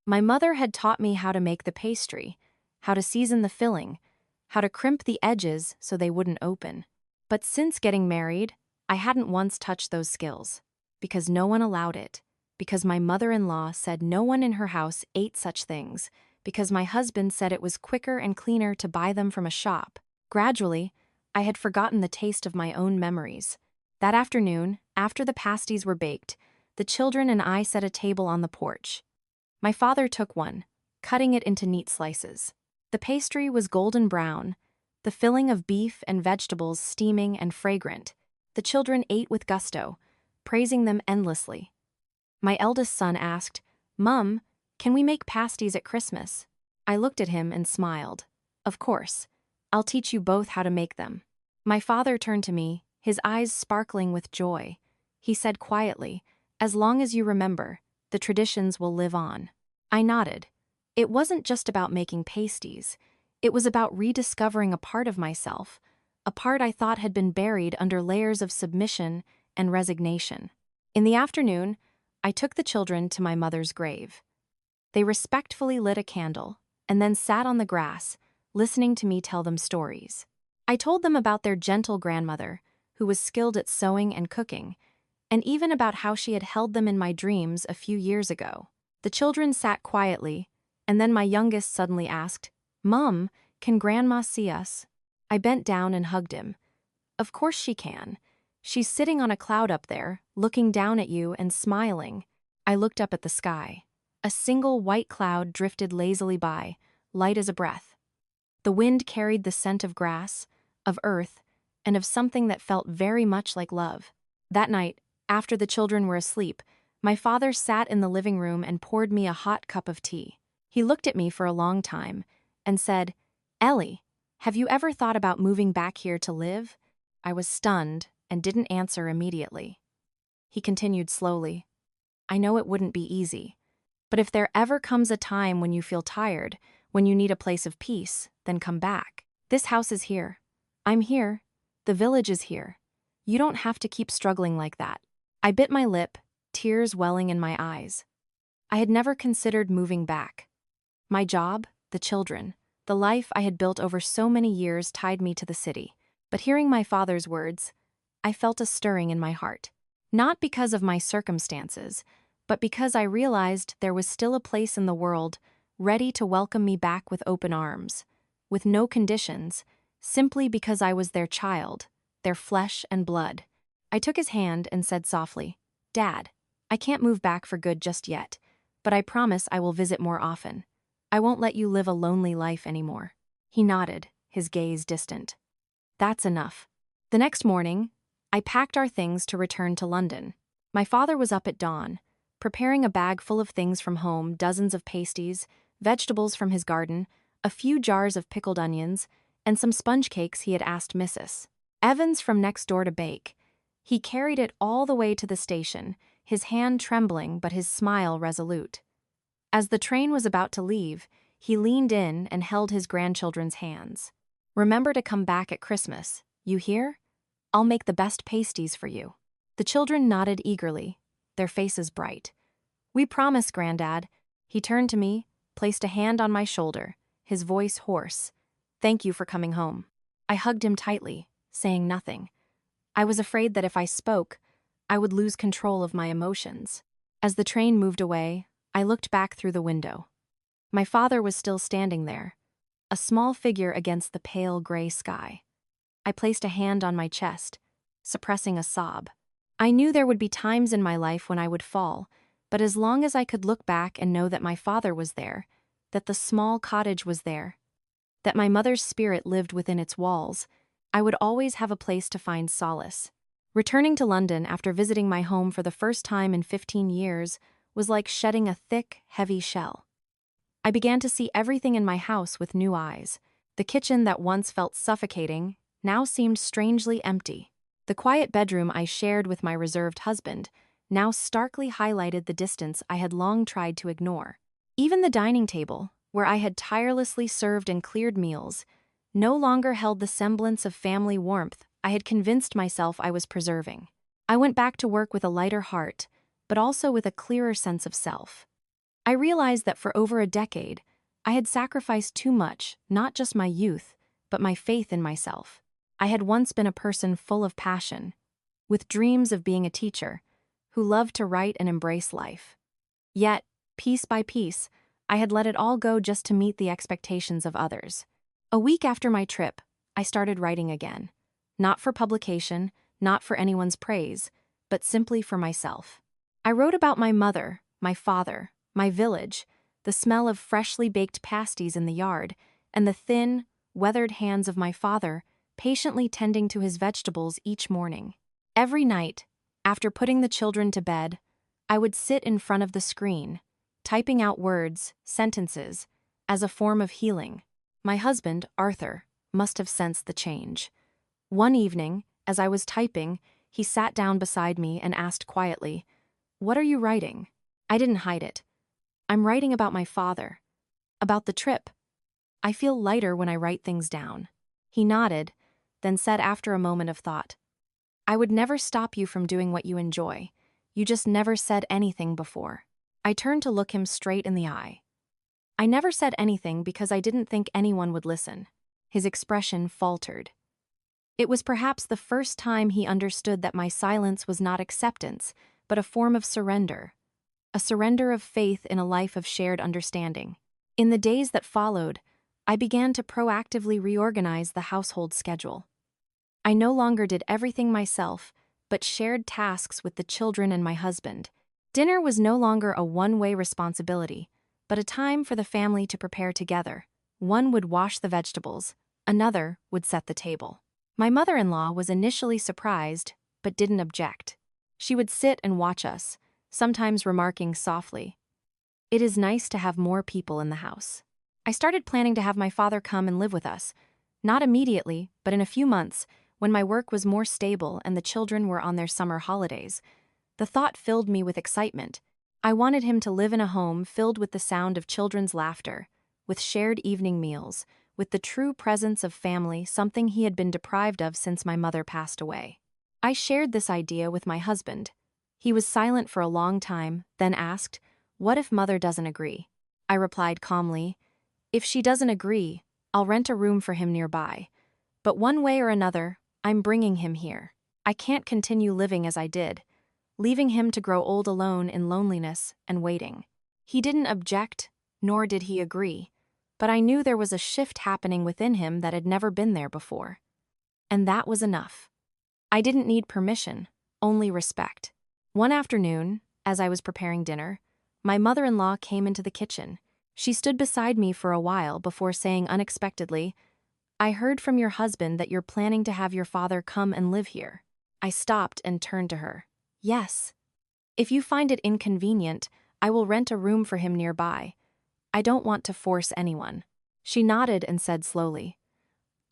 My mother had taught me how to make the pastry, how to season the filling, how to crimp the edges so they wouldn't open. But since getting married, I hadn't once touched those skills, because no one allowed it, because my mother-in-law said no one in her house ate such things, because my husband said it was quicker and cleaner to buy them from a shop. Gradually, I had forgotten the taste of my own memories. That afternoon, after the pasties were baked, the children and I set a table on the porch. My father took one, cutting it into neat slices. The pastry was golden brown, the filling of beef and vegetables steaming and fragrant. The children ate with gusto, praising them endlessly. My eldest son asked, "Mum, can we make pasties at Christmas?" I looked at him and smiled. "Of course. I'll teach you both how to make them." My father turned to me, his eyes sparkling with joy. He said quietly, "As long as you remember, the traditions will live on." I nodded. It wasn't just about making pasties. It was about rediscovering a part of myself, a part I thought had been buried under layers of submission and resignation. In the afternoon, I took the children to my mother's grave. They respectfully lit a candle and then sat on the grass, listening to me tell them stories. I told them about their gentle grandmother, who was skilled at sewing and cooking, and even about how she had held them in my dreams a few years ago. The children sat quietly, and then my youngest suddenly asked, "Mum, can Grandma see us?" I bent down and hugged him. "Of course she can. She's sitting on a cloud up there, looking down at you and smiling." I looked up at the sky. A single white cloud drifted lazily by, light as a breath. The wind carried the scent of grass, of earth, and of something that felt very much like love. That night, after the children were asleep, my father sat in the living room and poured me a hot cup of tea. He looked at me for a long time and said, "Ellie, have you ever thought about moving back here to live?" I was stunned and didn't answer immediately. He continued slowly, "I know it wouldn't be easy, but if there ever comes a time when you feel tired, when you need a place of peace, then come back. This house is here. I'm here. The village is here. You don't have to keep struggling like that." I bit my lip, tears welling in my eyes. I had never considered moving back. My job, the children, the life I had built over so many years tied me to the city. But hearing my father's words, I felt a stirring in my heart. Not because of my circumstances, but because I realized there was still a place in the world ready to welcome me back with open arms, with no conditions, simply because I was their child, their flesh and blood. I took his hand and said softly, "Dad, I can't move back for good just yet, but I promise I will visit more often. I won't let you live a lonely life anymore." He nodded, his gaze distant. That's enough. The next morning, I packed our things to return to London. My father was up at dawn, preparing a bag full of things from home, dozens of pasties, vegetables from his garden, a few jars of pickled onions, and some sponge cakes he had asked Mrs. Evans from next door to bake. He carried it all the way to the station, his hand trembling but his smile resolute. As the train was about to leave, he leaned in and held his grandchildren's hands. "Remember to come back at Christmas, you hear? I'll make the best pasties for you." The children nodded eagerly, their faces bright. "We promise, Granddad." He turned to me, placed a hand on my shoulder, his voice hoarse. "Thank you for coming home." I hugged him tightly, saying nothing. I was afraid that if I spoke, I would lose control of my emotions. As the train moved away, I looked back through the window. My father was still standing there, a small figure against the pale gray sky. I placed a hand on my chest, suppressing a sob. I knew there would be times in my life when I would fall, but as long as I could look back and know that my father was there, that the small cottage was there, that my mother's spirit lived within its walls, I would always have a place to find solace. Returning to London after visiting my home for the first time in 15 years was like shedding a thick, heavy shell. I began to see everything in my house with new eyes. The kitchen that once felt suffocating now seemed strangely empty. The quiet bedroom I shared with my reserved husband now starkly highlighted the distance I had long tried to ignore. Even the dining table, where I had tirelessly served and cleared meals, no longer held the semblance of family warmth I had convinced myself I was preserving. I went back to work with a lighter heart, but also with a clearer sense of self. I realized that for over a decade, I had sacrificed too much, not just my youth, but my faith in myself. I had once been a person full of passion, with dreams of being a teacher, who loved to write and embrace life. Yet, piece by piece, I had let it all go just to meet the expectations of others. A week after my trip, I started writing again. Not for publication, not for anyone's praise, but simply for myself. I wrote about my mother, my father, my village, the smell of freshly baked pasties in the yard, and the thin, weathered hands of my father patiently tending to his vegetables each morning. Every night, after putting the children to bed, I would sit in front of the screen, typing out words, sentences, as a form of healing. My husband, Arthur, must have sensed the change. One evening, as I was typing, he sat down beside me and asked quietly, "What are you writing?" I didn't hide it. "I'm writing about my father. About the trip. I feel lighter when I write things down." He nodded, then said after a moment of thought, "I would never stop you from doing what you enjoy. You just never said anything before." I turned to look him straight in the eye. "I never said anything because I didn't think anyone would listen." His expression faltered. It was perhaps the first time he understood that my silence was not acceptance, but a form of surrender. A surrender of faith in a life of shared understanding. In the days that followed, I began to proactively reorganize the household schedule. I no longer did everything myself, but shared tasks with the children and my husband. Dinner was no longer a one-way responsibility, but a time for the family to prepare together. One would wash the vegetables, another would set the table. My mother-in-law was initially surprised, but didn't object. She would sit and watch us, sometimes remarking softly, "It is nice to have more people in the house." I started planning to have my father come and live with us, not immediately, but in a few months, when my work was more stable and the children were on their summer holidays. The thought filled me with excitement. I wanted him to live in a home filled with the sound of children's laughter, with shared evening meals, with the true presence of family, something he had been deprived of since my mother passed away. I shared this idea with my husband. He was silent for a long time, then asked, "What if Mother doesn't agree?" I replied calmly. If she doesn't agree, I'll rent a room for him nearby. But one way or another, I'm bringing him here. I can't continue living as I did, leaving him to grow old alone in loneliness and waiting. He didn't object, nor did he agree, but I knew there was a shift happening within him that had never been there before. And that was enough. I didn't need permission, only respect. One afternoon, as I was preparing dinner, my mother-in-law came into the kitchen. She stood beside me for a while before saying unexpectedly, "I heard from your husband that you're planning to have your father come and live here." I stopped and turned to her. "Yes. If you find it inconvenient, I will rent a room for him nearby. I don't want to force anyone." She nodded and said slowly,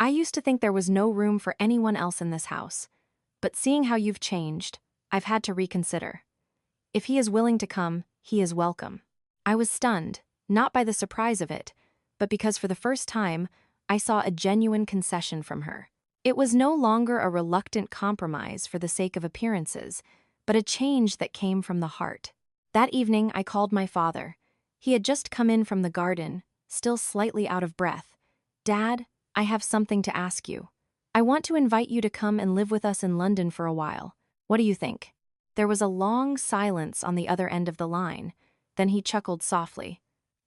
"I used to think there was no room for anyone else in this house, but seeing how you've changed, I've had to reconsider. If he is willing to come, he is welcome." I was stunned, not by the surprise of it, but because for the first time, I saw a genuine concession from her. It was no longer a reluctant compromise for the sake of appearances, but a change that came from the heart. That evening, I called my father. He had just come in from the garden, still slightly out of breath. "Dad, I have something to ask you. I want to invite you to come and live with us in London for a while. What do you think?" There was a long silence on the other end of the line. Then he chuckled softly.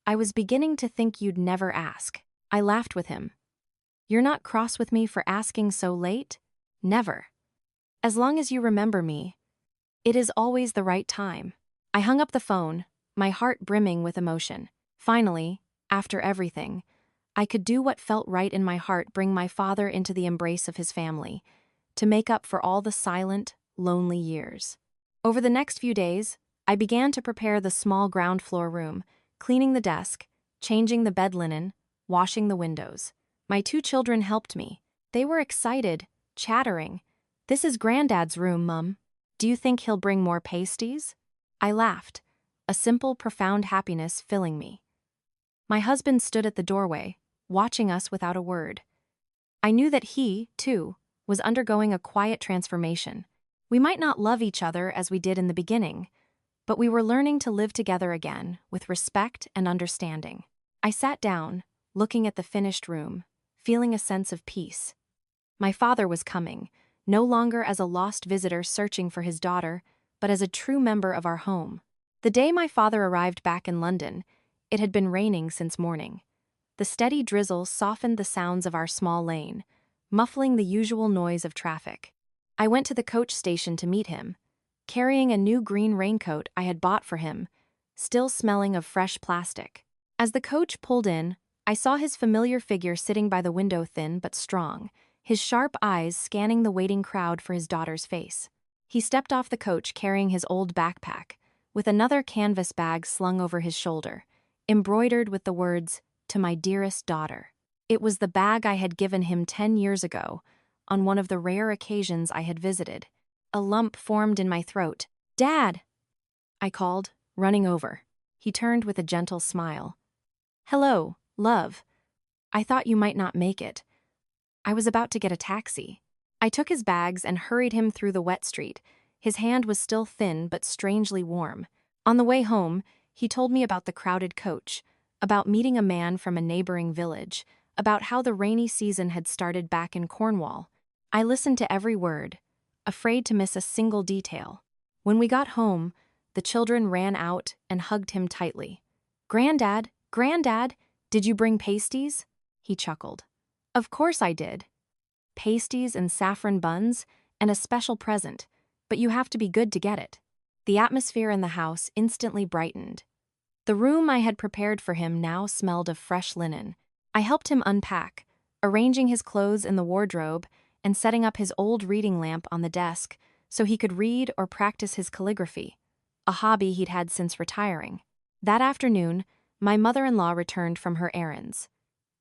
"I was beginning to think you'd never ask." I laughed with him. "You're not cross with me for asking so late?" "Never. As long as you remember me, it is always the right time." I hung up the phone, my heart brimming with emotion. Finally, after everything, I could do what felt right in my heart, bring my father into the embrace of his family, to make up for all the silent, lonely years. Over the next few days, I began to prepare the small ground floor room, cleaning the desk, changing the bed linen, washing the windows. My 2 children helped me. They were excited, chattering. "This is Granddad's room, Mum. Do you think he'll bring more pasties?" I laughed, a simple, profound happiness filling me. My husband stood at the doorway, watching us without a word. I knew that he, too, was undergoing a quiet transformation. We might not love each other as we did in the beginning, but we were learning to live together again with respect and understanding. I sat down, looking at the finished room, feeling a sense of peace. My father was coming, no longer as a lost visitor searching for his daughter, but as a true member of our home. The day my father arrived back in London, it had been raining since morning. The steady drizzle softened the sounds of our small lane, muffling the usual noise of traffic. I went to the coach station to meet him, carrying a new green raincoat I had bought for him, still smelling of fresh plastic. As the coach pulled in, I saw his familiar figure sitting by the window, thin but strong, his sharp eyes scanning the waiting crowd for his daughter's face. He stepped off the coach carrying his old backpack, with another canvas bag slung over his shoulder, embroidered with the words, "To my dearest daughter." It was the bag I had given him 10 years ago, on one of the rare occasions I had visited. A lump formed in my throat. "Dad!" I called, running over. He turned with a gentle smile. "Hello, love. I thought you might not make it. I was about to get a taxi." I took his bags and hurried him through the wet street. His hand was still thin but strangely warm. On the way home, he told me about the crowded coach, about meeting a man from a neighboring village, about how the rainy season had started back in Cornwall. I listened to every word, afraid to miss a single detail. When we got home, the children ran out and hugged him tightly. "Granddad, Granddad, did you bring pasties?" He chuckled. "Of course I did. Pasties and saffron buns, and a special present, but you have to be good to get it." The atmosphere in the house instantly brightened. The room I had prepared for him now smelled of fresh linen. I helped him unpack, arranging his clothes in the wardrobe and setting up his old reading lamp on the desk so he could read or practice his calligraphy, a hobby he'd had since retiring. That afternoon, my mother-in-law returned from her errands.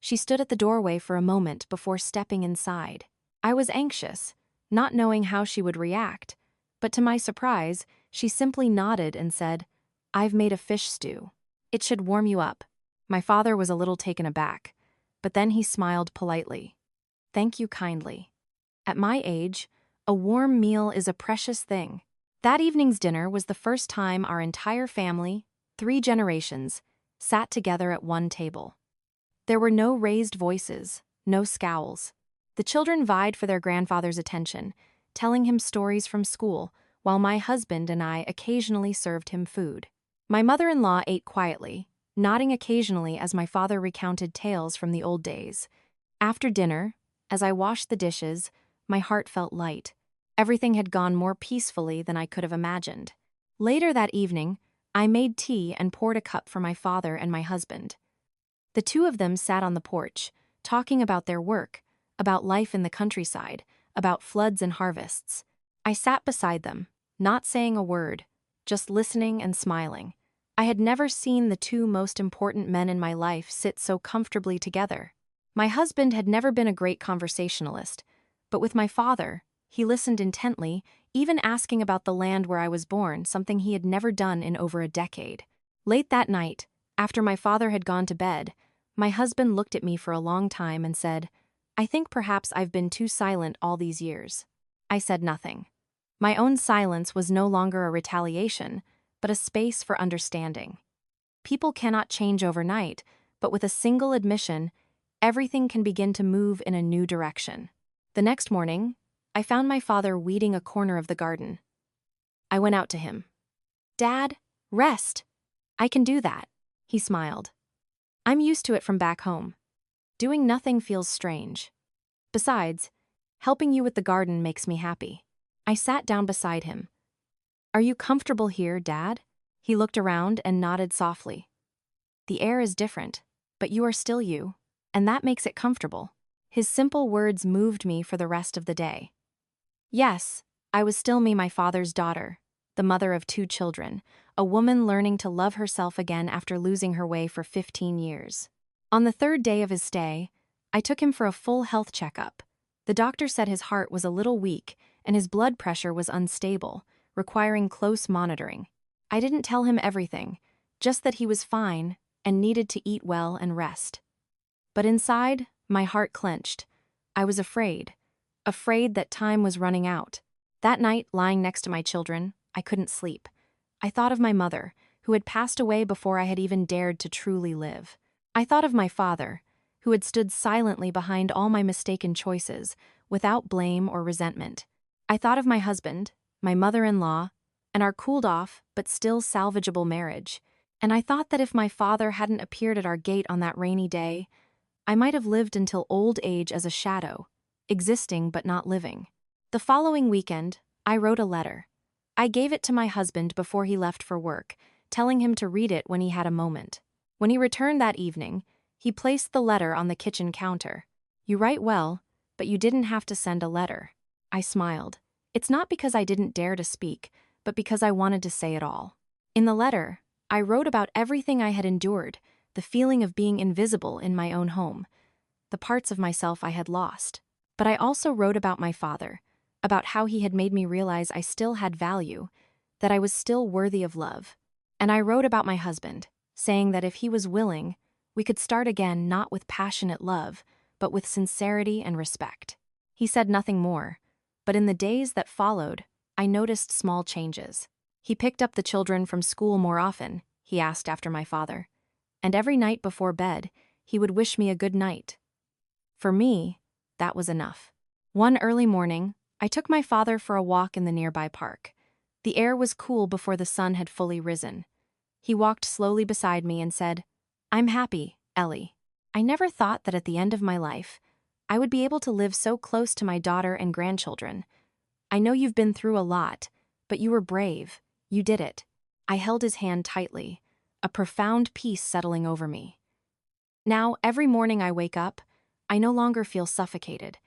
She stood at the doorway for a moment before stepping inside. I was anxious, not knowing how she would react, but to my surprise, she simply nodded and said, "I've made a fish stew. It should warm you up." My father was a little taken aback, but then he smiled politely. "Thank you kindly. At my age, a warm meal is a precious thing." That evening's dinner was the first time our entire family, 3 generations, sat together at one table. There were no raised voices, no scowls. The children vied for their grandfather's attention, telling him stories from school, while my husband and I occasionally served him food. My mother-in-law ate quietly, nodding occasionally as my father recounted tales from the old days. After dinner, as I washed the dishes, my heart felt light. Everything had gone more peacefully than I could have imagined. Later that evening, I made tea and poured a cup for my father and my husband. The two of them sat on the porch, talking about their work, about life in the countryside, about floods and harvests. I sat beside them, not saying a word, just listening and smiling. I had never seen the two most important men in my life sit so comfortably together. My husband had never been a great conversationalist, but with my father, he listened intently, even asking about the land where I was born, something he had never done in over a decade. Late that night, after my father had gone to bed, my husband looked at me for a long time and said, "I think perhaps I've been too silent all these years." I said nothing. My own silence was no longer a retaliation, but a space for understanding. People cannot change overnight, but with a single admission, everything can begin to move in a new direction. The next morning, I found my father weeding a corner of the garden. I went out to him. "Dad, rest. I can do that." He smiled. "I'm used to it from back home. Doing nothing feels strange. Besides, helping you with the garden makes me happy." I sat down beside him. "Are you comfortable here, Dad?" He looked around and nodded softly. "The air is different, but you are still you, and that makes it comfortable." His simple words moved me for the rest of the day. Yes, I was still me, my father's daughter, the mother of 2 children, a woman learning to love herself again after losing her way for 15 years. On the 3rd day of his stay, I took him for a full health checkup. The doctor said his heart was a little weak and his blood pressure was unstable, requiring close monitoring. I didn't tell him everything, just that he was fine and needed to eat well and rest. But inside, my heart clenched. I was afraid that time was running out. That night, lying next to my children, I couldn't sleep. I thought of my mother, who had passed away before I had even dared to truly live. I thought of my father, who had stood silently behind all my mistaken choices, without blame or resentment. I thought of my husband, my mother-in-law, and our cooled-off but still salvageable marriage. And I thought that if my father hadn't appeared at our gate on that rainy day, I might have lived until old age as a shadow, existing but not living. The following weekend, I wrote a letter. I gave it to my husband before he left for work, telling him to read it when he had a moment. When he returned that evening, he placed the letter on the kitchen counter. "You write well, but you didn't have to send a letter." I smiled. It's not because I didn't dare to speak, but because I wanted to say it all. In the letter, I wrote about everything I had endured, the feeling of being invisible in my own home, the parts of myself I had lost. But I also wrote about my father, about how he had made me realize I still had value, that I was still worthy of love. And I wrote about my husband, saying that if he was willing, we could start again not with passionate love, but with sincerity and respect. He said nothing more, but in the days that followed, I noticed small changes. He picked up the children from school more often, he asked after my father. And every night before bed, he would wish me a good night. For me, that was enough. One early morning, I took my father for a walk in the nearby park. The air was cool before the sun had fully risen. He walked slowly beside me and said, "I'm happy, Ellie. I never thought that at the end of my life, I would be able to live so close to my daughter and grandchildren. I know you've been through a lot, but you were brave. You did it." I held his hand tightly, a profound peace settling over me. Now, every morning I wake up, I no longer feel suffocated.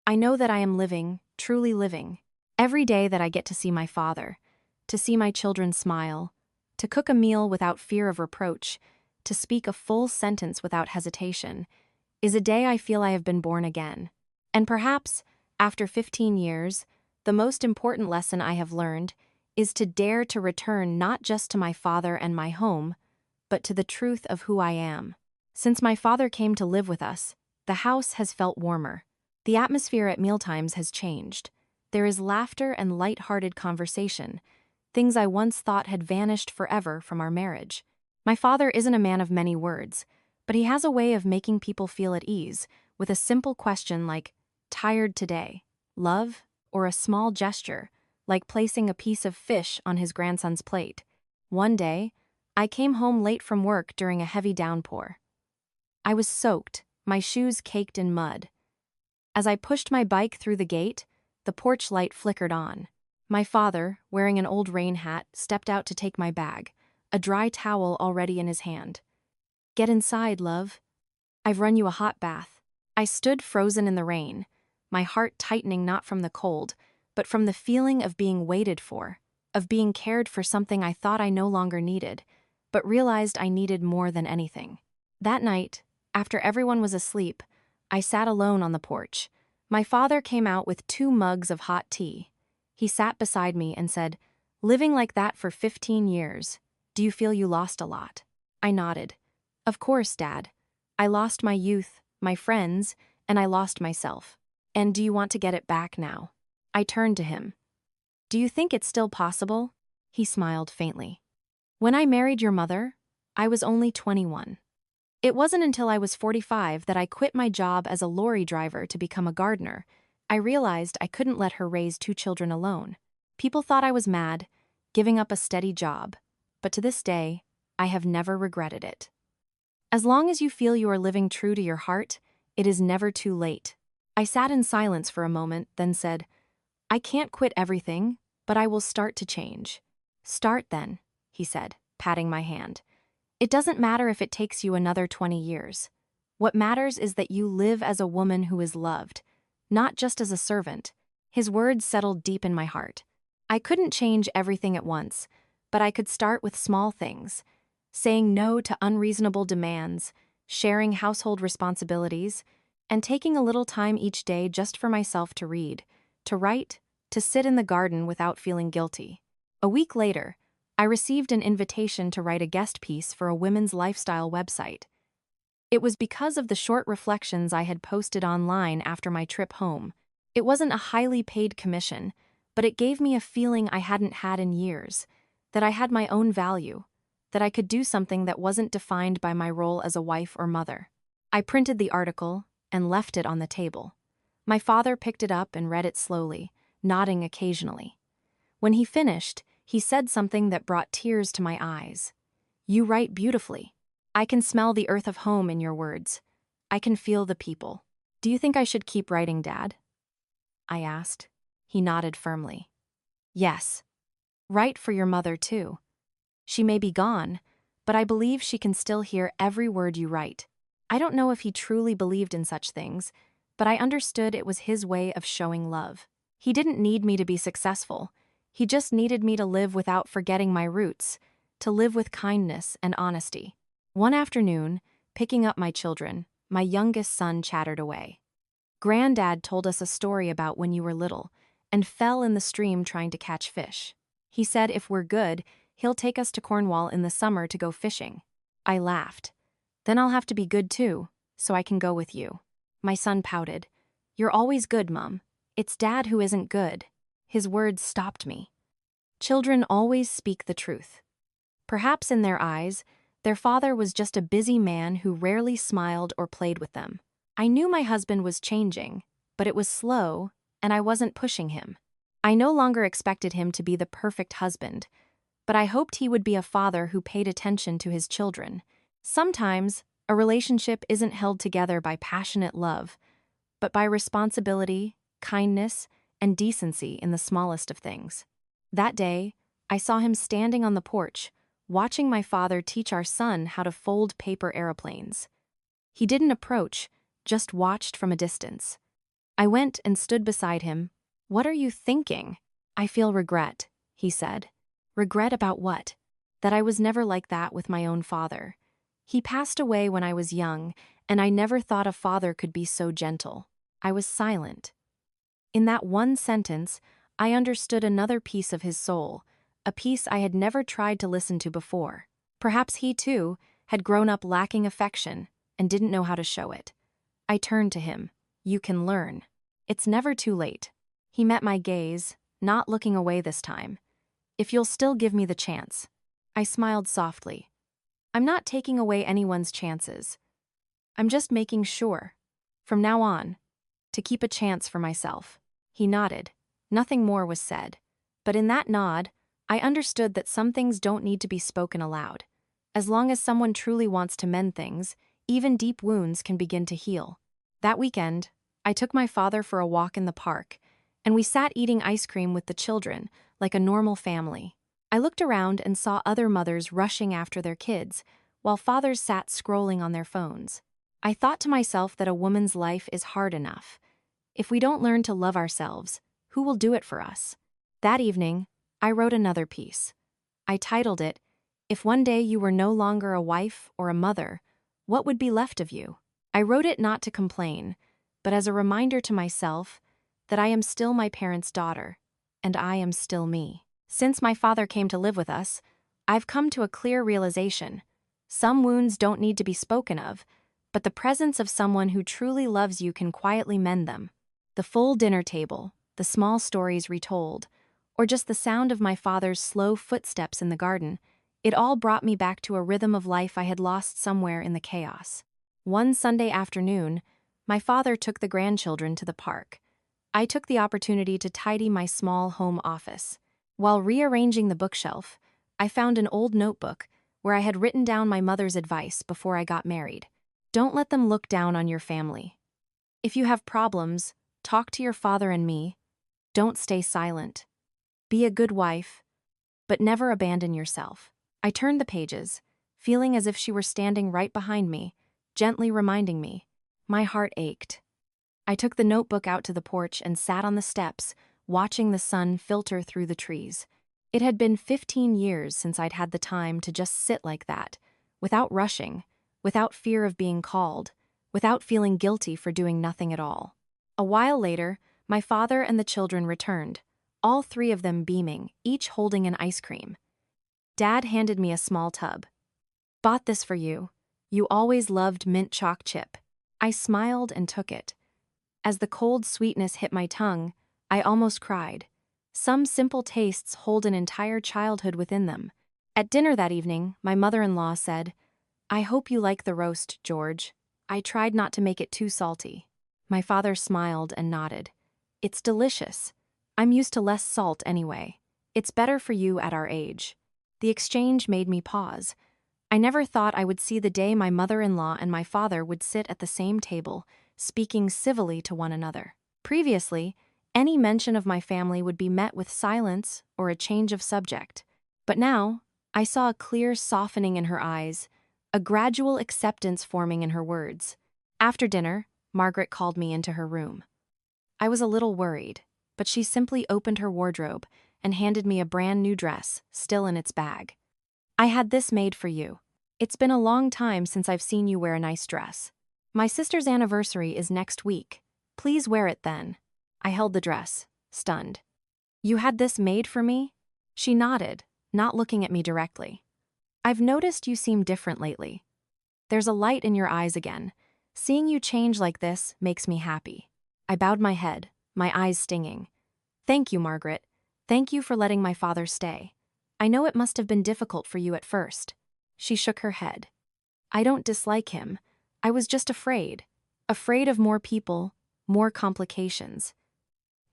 I know that I am living, truly living. Every day that I get to see my father, to see my children smile, to cook a meal without fear of reproach, to speak a full sentence without hesitation, is a day I feel I have been born again. And perhaps, after 15 years, the most important lesson I have learned is to dare to return not just to my father and my home, but to the truth of who I am. Since my father came to live with us, the house has felt warmer. The atmosphere at mealtimes has changed. There is laughter and light-hearted conversation, things I once thought had vanished forever from our marriage. My father isn't a man of many words, but he has a way of making people feel at ease with a simple question like, "Tired today? Love?" Or a small gesture, like placing a piece of fish on his grandson's plate. One day, I came home late from work during a heavy downpour. I was soaked, my shoes caked in mud. As I pushed my bike through the gate, the porch light flickered on. My father, wearing an old rain hat, stepped out to take my bag, a dry towel already in his hand. "Get inside, love. I've run you a hot bath." I stood frozen in the rain, my heart tightening not from the cold, but from the feeling of being waited for, of being cared for, something I thought I no longer needed, but realized I needed more than anything. That night, after everyone was asleep, I sat alone on the porch. My father came out with 2 mugs of hot tea. He sat beside me and said, "Living like that for 15 years, do you feel you lost a lot?" I nodded. "Of course, Dad. I lost my youth, my friends, and I lost myself. And do you want to get it back now?" I turned to him. "Do you think it's still possible?" He smiled faintly. "When I married your mother, I was only 21. It wasn't until I was 45 that I quit my job as a lorry driver to become a gardener. I realized I couldn't let her raise 2 children alone. People thought I was mad, giving up a steady job, but to this day, I have never regretted it. As long as you feel you are living true to your heart, it is never too late." I sat in silence for a moment, then said, "I can't quit everything, but I will start to change." "Start then," he said, patting my hand. "It doesn't matter if it takes you another 20 years. What matters is that you live as a woman who is loved, not just as a servant." His words settled deep in my heart. I couldn't change everything at once, but I could start with small things. Saying no to unreasonable demands, sharing household responsibilities, and taking a little time each day just for myself to read, to write, to sit in the garden without feeling guilty. A week later, I received an invitation to write a guest piece for a women's lifestyle website. It was because of the short reflections I had posted online after my trip home. It wasn't a highly paid commission, but it gave me a feeling I hadn't had in years, that I had my own value, that I could do something that wasn't defined by my role as a wife or mother. I printed the article and left it on the table. My father picked it up and read it slowly, nodding occasionally. When he finished, he said something that brought tears to my eyes. "You write beautifully. I can smell the earth of home in your words. I can feel the people. Do you think I should keep writing, Dad?" I asked. He nodded firmly. "Yes. Write for your mother, too. She may be gone, but I believe she can still hear every word you write." I don't know if he truly believed in such things, but I understood it was his way of showing love. He didn't need me to be successful. He just needed me to live without forgetting my roots, to live with kindness and honesty. One afternoon, picking up my children, my youngest son chattered away. "Granddad told us a story about when you were little and fell in the stream trying to catch fish. He said if we're good, he'll take us to Cornwall in the summer to go fishing." I laughed. "Then I'll have to be good too, so I can go with you." My son pouted. "You're always good, Mom. It's Dad who isn't good." His words stopped me. Children always speak the truth. Perhaps in their eyes, their father was just a busy man who rarely smiled or played with them. I knew my husband was changing, but it was slow, and I wasn't pushing him. I no longer expected him to be the perfect husband, but I hoped he would be a father who paid attention to his children. Sometimes, a relationship isn't held together by passionate love, but by responsibility, kindness, and decency in the smallest of things. That day, I saw him standing on the porch, watching my father teach our son how to fold paper aeroplanes. He didn't approach, just watched from a distance. I went and stood beside him. "What are you thinking?" "I feel regret," he said. "Regret about what?" "That I was never like that with my own father. He passed away when I was young, and I never thought a father could be so gentle." I was silent. In that one sentence, I understood another piece of his soul, a piece I had never tried to listen to before. Perhaps he, too, had grown up lacking affection and didn't know how to show it. I turned to him. "You can learn. It's never too late." He met my gaze, not looking away this time. "If you'll still give me the chance." I smiled softly. I'm not taking away anyone's chances. I'm just making sure, from now on, to keep a chance for myself." He nodded. Nothing more was said. But in that nod, I understood that some things don't need to be spoken aloud. As long as someone truly wants to mend things, even deep wounds can begin to heal. That weekend, I took my father for a walk in the park, and we sat eating ice cream with the children, like a normal family. I looked around and saw other mothers rushing after their kids, while fathers sat scrolling on their phones. I thought to myself that a woman's life is hard enough. If we don't learn to love ourselves, who will do it for us? That evening, I wrote another piece. I titled it, "If one day you were no longer a wife or a mother, what would be left of you?" I wrote it not to complain, but as a reminder to myself that I am still my parents' daughter, and I am still me. Since my father came to live with us, I've come to a clear realization. Some wounds don't need to be spoken of, but the presence of someone who truly loves you can quietly mend them. The full dinner table, the small stories retold, or just the sound of my father's slow footsteps in the garden, it all brought me back to a rhythm of life I had lost somewhere in the chaos. One Sunday afternoon, my father took the grandchildren to the park. I took the opportunity to tidy my small home office. While rearranging the bookshelf, I found an old notebook where I had written down my mother's advice before I got married. Don't let them look down on your family. If you have problems, talk to your father and me. Don't stay silent. Be a good wife, but never abandon yourself. I turned the pages, feeling as if she were standing right behind me, gently reminding me. My heart ached. I took the notebook out to the porch and sat on the steps, watching the sun filter through the trees. It had been 15 years since I'd had the time to just sit like that, without rushing, without fear of being called, without feeling guilty for doing nothing at all. A while later, my father and the children returned, all three of them beaming, each holding an ice cream. Dad handed me a small tub. "Bought this for you. You always loved mint choc chip." I smiled and took it. As the cold sweetness hit my tongue, I almost cried. Some simple tastes hold an entire childhood within them. At dinner that evening, my mother-in-law said, "I hope you like the roast, George." I tried not to make it too salty. My father smiled and nodded. "It's delicious. I'm used to less salt anyway. It's better for you at our age." The exchange made me pause. I never thought I would see the day my mother-in-law and my father would sit at the same table, speaking civilly to one another. Previously, any mention of my family would be met with silence or a change of subject. But now, I saw a clear softening in her eyes, a gradual acceptance forming in her words. After dinner, Margaret called me into her room. I was a little worried, but she simply opened her wardrobe and handed me a brand new dress, still in its bag. "I had this made for you. It's been a long time since I've seen you wear a nice dress. My sister's anniversary is next week. Please wear it then." I held the dress, stunned. "You had this made for me?" She nodded, not looking at me directly. "I've noticed you seem different lately. There's a light in your eyes again. Seeing you change like this makes me happy." I bowed my head, my eyes stinging. "Thank you, Margaret. Thank you for letting my father stay. I know it must have been difficult for you at first." She shook her head. "I don't dislike him. I was just afraid. Afraid of more people, more complications.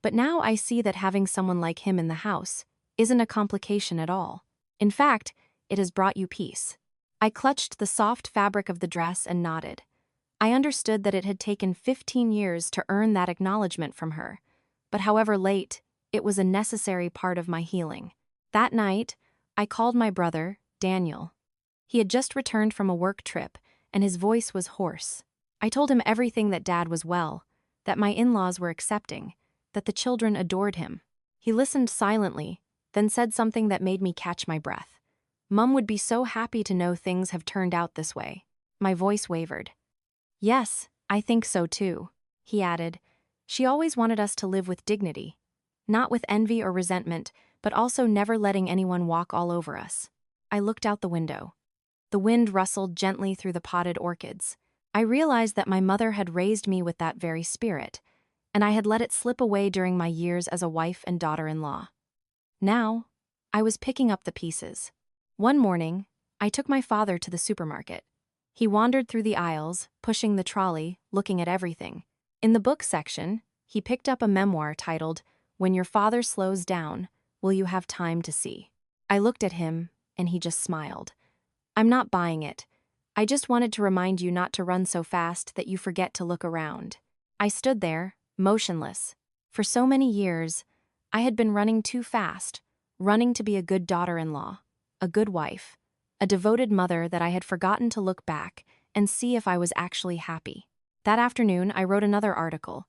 But now I see that having someone like him in the house isn't a complication at all. In fact, it has brought you peace." I clutched the soft fabric of the dress and nodded. I understood that it had taken 15 years to earn that acknowledgement from her, but however late, it was a necessary part of my healing. That night, I called my brother, Daniel. He had just returned from a work trip, and his voice was hoarse. I told him everything, that Dad was well, that my in-laws were accepting, that the children adored him. He listened silently, then said something that made me catch my breath. "Mum would be so happy to know things have turned out this way." My voice wavered. "Yes, I think so too," he added. "She always wanted us to live with dignity. Not with envy or resentment, but also never letting anyone walk all over us." I looked out the window. The wind rustled gently through the potted orchids. I realized that my mother had raised me with that very spirit, and I had let it slip away during my years as a wife and daughter-in-law. Now, I was picking up the pieces. One morning, I took my father to the supermarket. He wandered through the aisles, pushing the trolley, looking at everything. In the book section, he picked up a memoir titled, "When Your Father Slows Down, Will You Have Time to See?" I looked at him, and he just smiled. "I'm not buying it. I just wanted to remind you not to run so fast that you forget to look around." I stood there, motionless. For so many years, I had been running too fast, running to be a good daughter-in-law, a good wife, a devoted mother that I had forgotten to look back and see if I was actually happy. That afternoon, I wrote another article.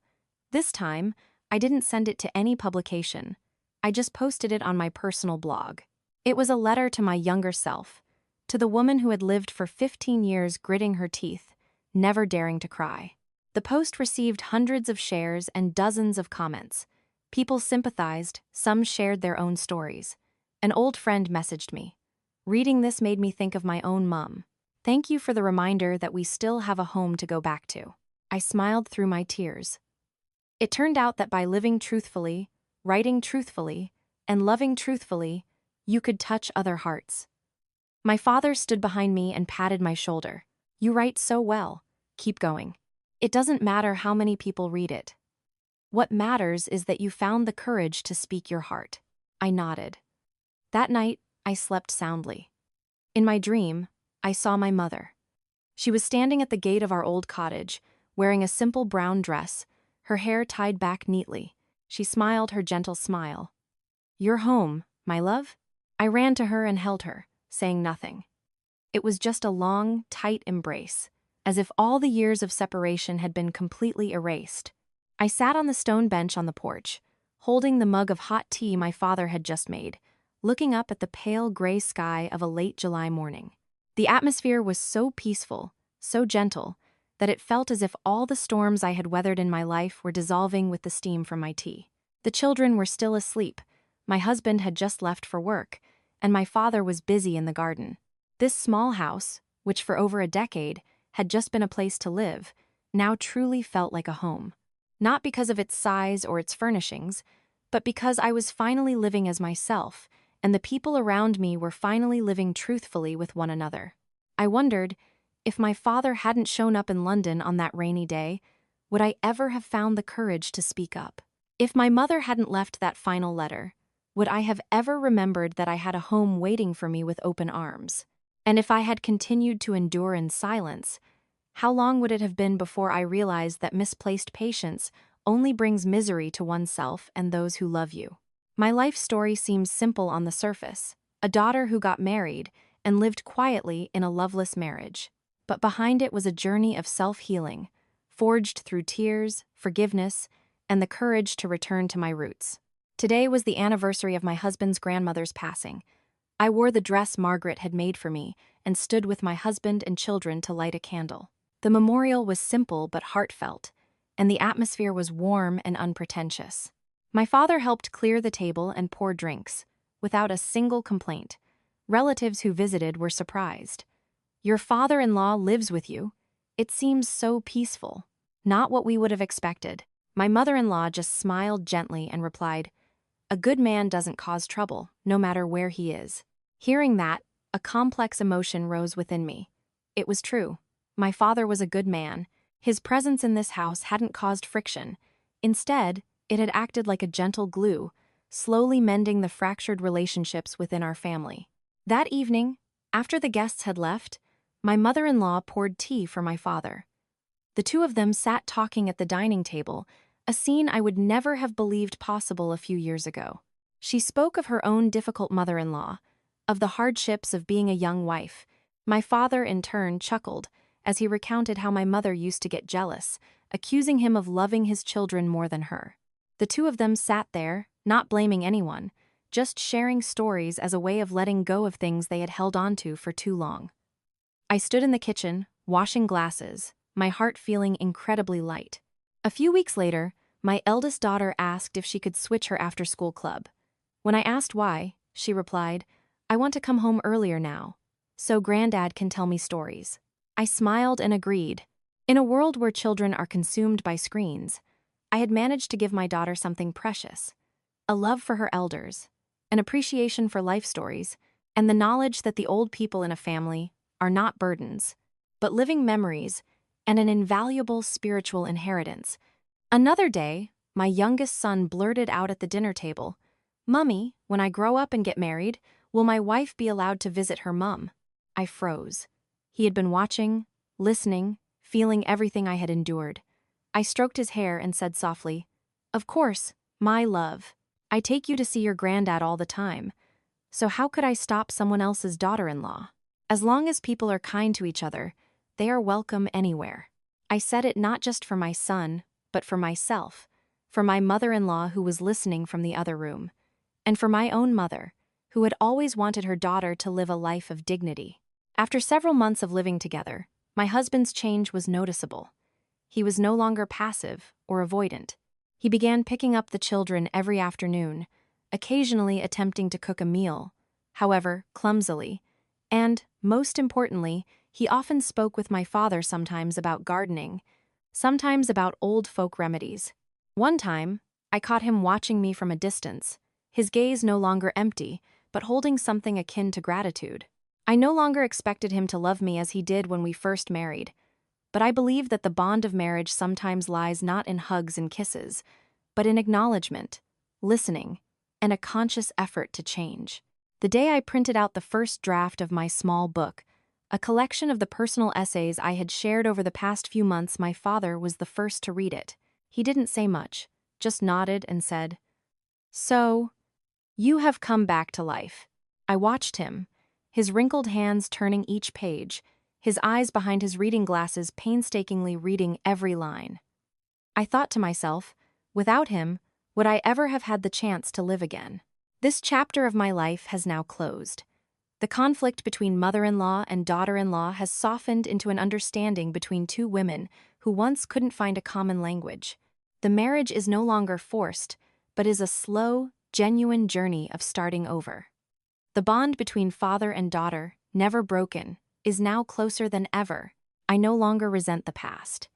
This time, I didn't send it to any publication. I just posted it on my personal blog. It was a letter to my younger self, to the woman who had lived for 15 years gritting her teeth, never daring to cry. The post received hundreds of shares and dozens of comments. People sympathized, some shared their own stories. An old friend messaged me. Reading this made me think of my own mom. "Thank you for the reminder that we still have a home to go back to." I smiled through my tears. It turned out that by living truthfully, writing truthfully, and loving truthfully, you could touch other hearts. My father stood behind me and patted my shoulder. "You write so well. Keep going. It doesn't matter how many people read it. What matters is that you found the courage to speak your heart." I nodded. That night, I slept soundly. In my dream, I saw my mother. She was standing at the gate of our old cottage, wearing a simple brown dress, her hair tied back neatly. She smiled her gentle smile. "You're home, my love?" I ran to her and held her, saying nothing. It was just a long, tight embrace, as if all the years of separation had been completely erased. I sat on the stone bench on the porch, holding the mug of hot tea my father had just made, looking up at the pale gray sky of a late July morning. The atmosphere was so peaceful, so gentle, that it felt as if all the storms I had weathered in my life were dissolving with the steam from my tea. The children were still asleep, my husband had just left for work, and my father was busy in the garden. This small house, which for over a decade had just been a place to live, now truly felt like a home. Not because of its size or its furnishings, but because I was finally living as myself, and the people around me were finally living truthfully with one another. I wondered, if my father hadn't shown up in London on that rainy day, would I ever have found the courage to speak up? If my mother hadn't left that final letter, would I have ever remembered that I had a home waiting for me with open arms? And if I had continued to endure in silence, how long would it have been before I realized that misplaced patience only brings misery to oneself and those who love you? My life story seems simple on the surface, a daughter who got married and lived quietly in a loveless marriage. But behind it was a journey of self-healing, forged through tears, forgiveness, and the courage to return to my roots. Today was the anniversary of my husband's grandmother's passing. I wore the dress Margaret had made for me and stood with my husband and children to light a candle. The memorial was simple but heartfelt, and the atmosphere was warm and unpretentious. My father helped clear the table and pour drinks, without a single complaint. Relatives who visited were surprised. "Your father-in-law lives with you? It seems so peaceful." Not what we would have expected. My mother-in-law just smiled gently and replied, "A good man doesn't cause trouble, no matter where he is." Hearing that, a complex emotion rose within me. It was true. My father was a good man. His presence in this house hadn't caused friction. Instead, it had acted like a gentle glue, slowly mending the fractured relationships within our family. That evening, after the guests had left, my mother-in-law poured tea for my father. The two of them sat talking at the dining table, a scene I would never have believed possible a few years ago. She spoke of her own difficult mother-in-law, of the hardships of being a young wife. My father, in turn, chuckled as he recounted how my mother used to get jealous, accusing him of loving his children more than her. The two of them sat there, not blaming anyone, just sharing stories as a way of letting go of things they had held onto for too long. I stood in the kitchen, washing glasses, my heart feeling incredibly light. A few weeks later, my eldest daughter asked if she could switch her after-school club. When I asked why, she replied, "I want to come home earlier now, so Granddad can tell me stories." I smiled and agreed. In a world where children are consumed by screens, I had managed to give my daughter something precious: a love for her elders, an appreciation for life stories, and the knowledge that the old people in a family are not burdens, but living memories and an invaluable spiritual inheritance. Another day, my youngest son blurted out at the dinner table, "Mummy, when I grow up and get married, will my wife be allowed to visit her mum?" I froze. He had been watching, listening, feeling everything I had endured. I stroked his hair and said softly, "Of course, my love. I take you to see your granddad all the time. So how could I stop someone else's daughter-in-law? As long as people are kind to each other, they are welcome anywhere." I said it not just for my son, but for myself, for my mother-in-law who was listening from the other room, and for my own mother, who had always wanted her daughter to live a life of dignity. After several months of living together, my husband's change was noticeable. He was no longer passive or avoidant. He began picking up the children every afternoon, occasionally attempting to cook a meal, however, clumsily, and, most importantly, he often spoke with my father sometimes about gardening, sometimes about old folk remedies. One time, I caught him watching me from a distance, his gaze no longer empty, but holding something akin to gratitude. I no longer expected him to love me as he did when we first married, but I believe that the bond of marriage sometimes lies not in hugs and kisses, but in acknowledgement, listening, and a conscious effort to change. The day I printed out the first draft of my small book, a collection of the personal essays I had shared over the past few months, my father was the first to read it. He didn't say much, just nodded and said, "So, you have come back to life." I watched him, his wrinkled hands turning each page, his eyes behind his reading glasses painstakingly reading every line. I thought to myself, without him, would I ever have had the chance to live again? This chapter of my life has now closed. The conflict between mother-in-law and daughter-in-law has softened into an understanding between two women who once couldn't find a common language. The marriage is no longer forced, but is a slow, genuine journey of starting over. The bond between father and daughter, never broken, is now closer than ever. I no longer resent the past.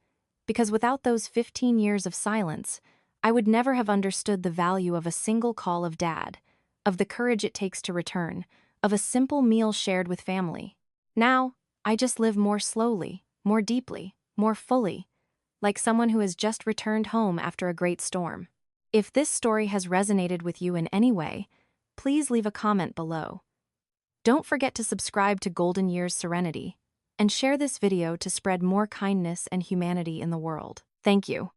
Because without those 15 years of silence, I would never have understood the value of a single call of dad, of the courage it takes to return, of a simple meal shared with family. Now, I just live more slowly, more deeply, more fully, like someone who has just returned home after a great storm. If this story has resonated with you in any way, please leave a comment below. Don't forget to subscribe to Golden Years Serenity, and share this video to spread more kindness and humanity in the world. Thank you.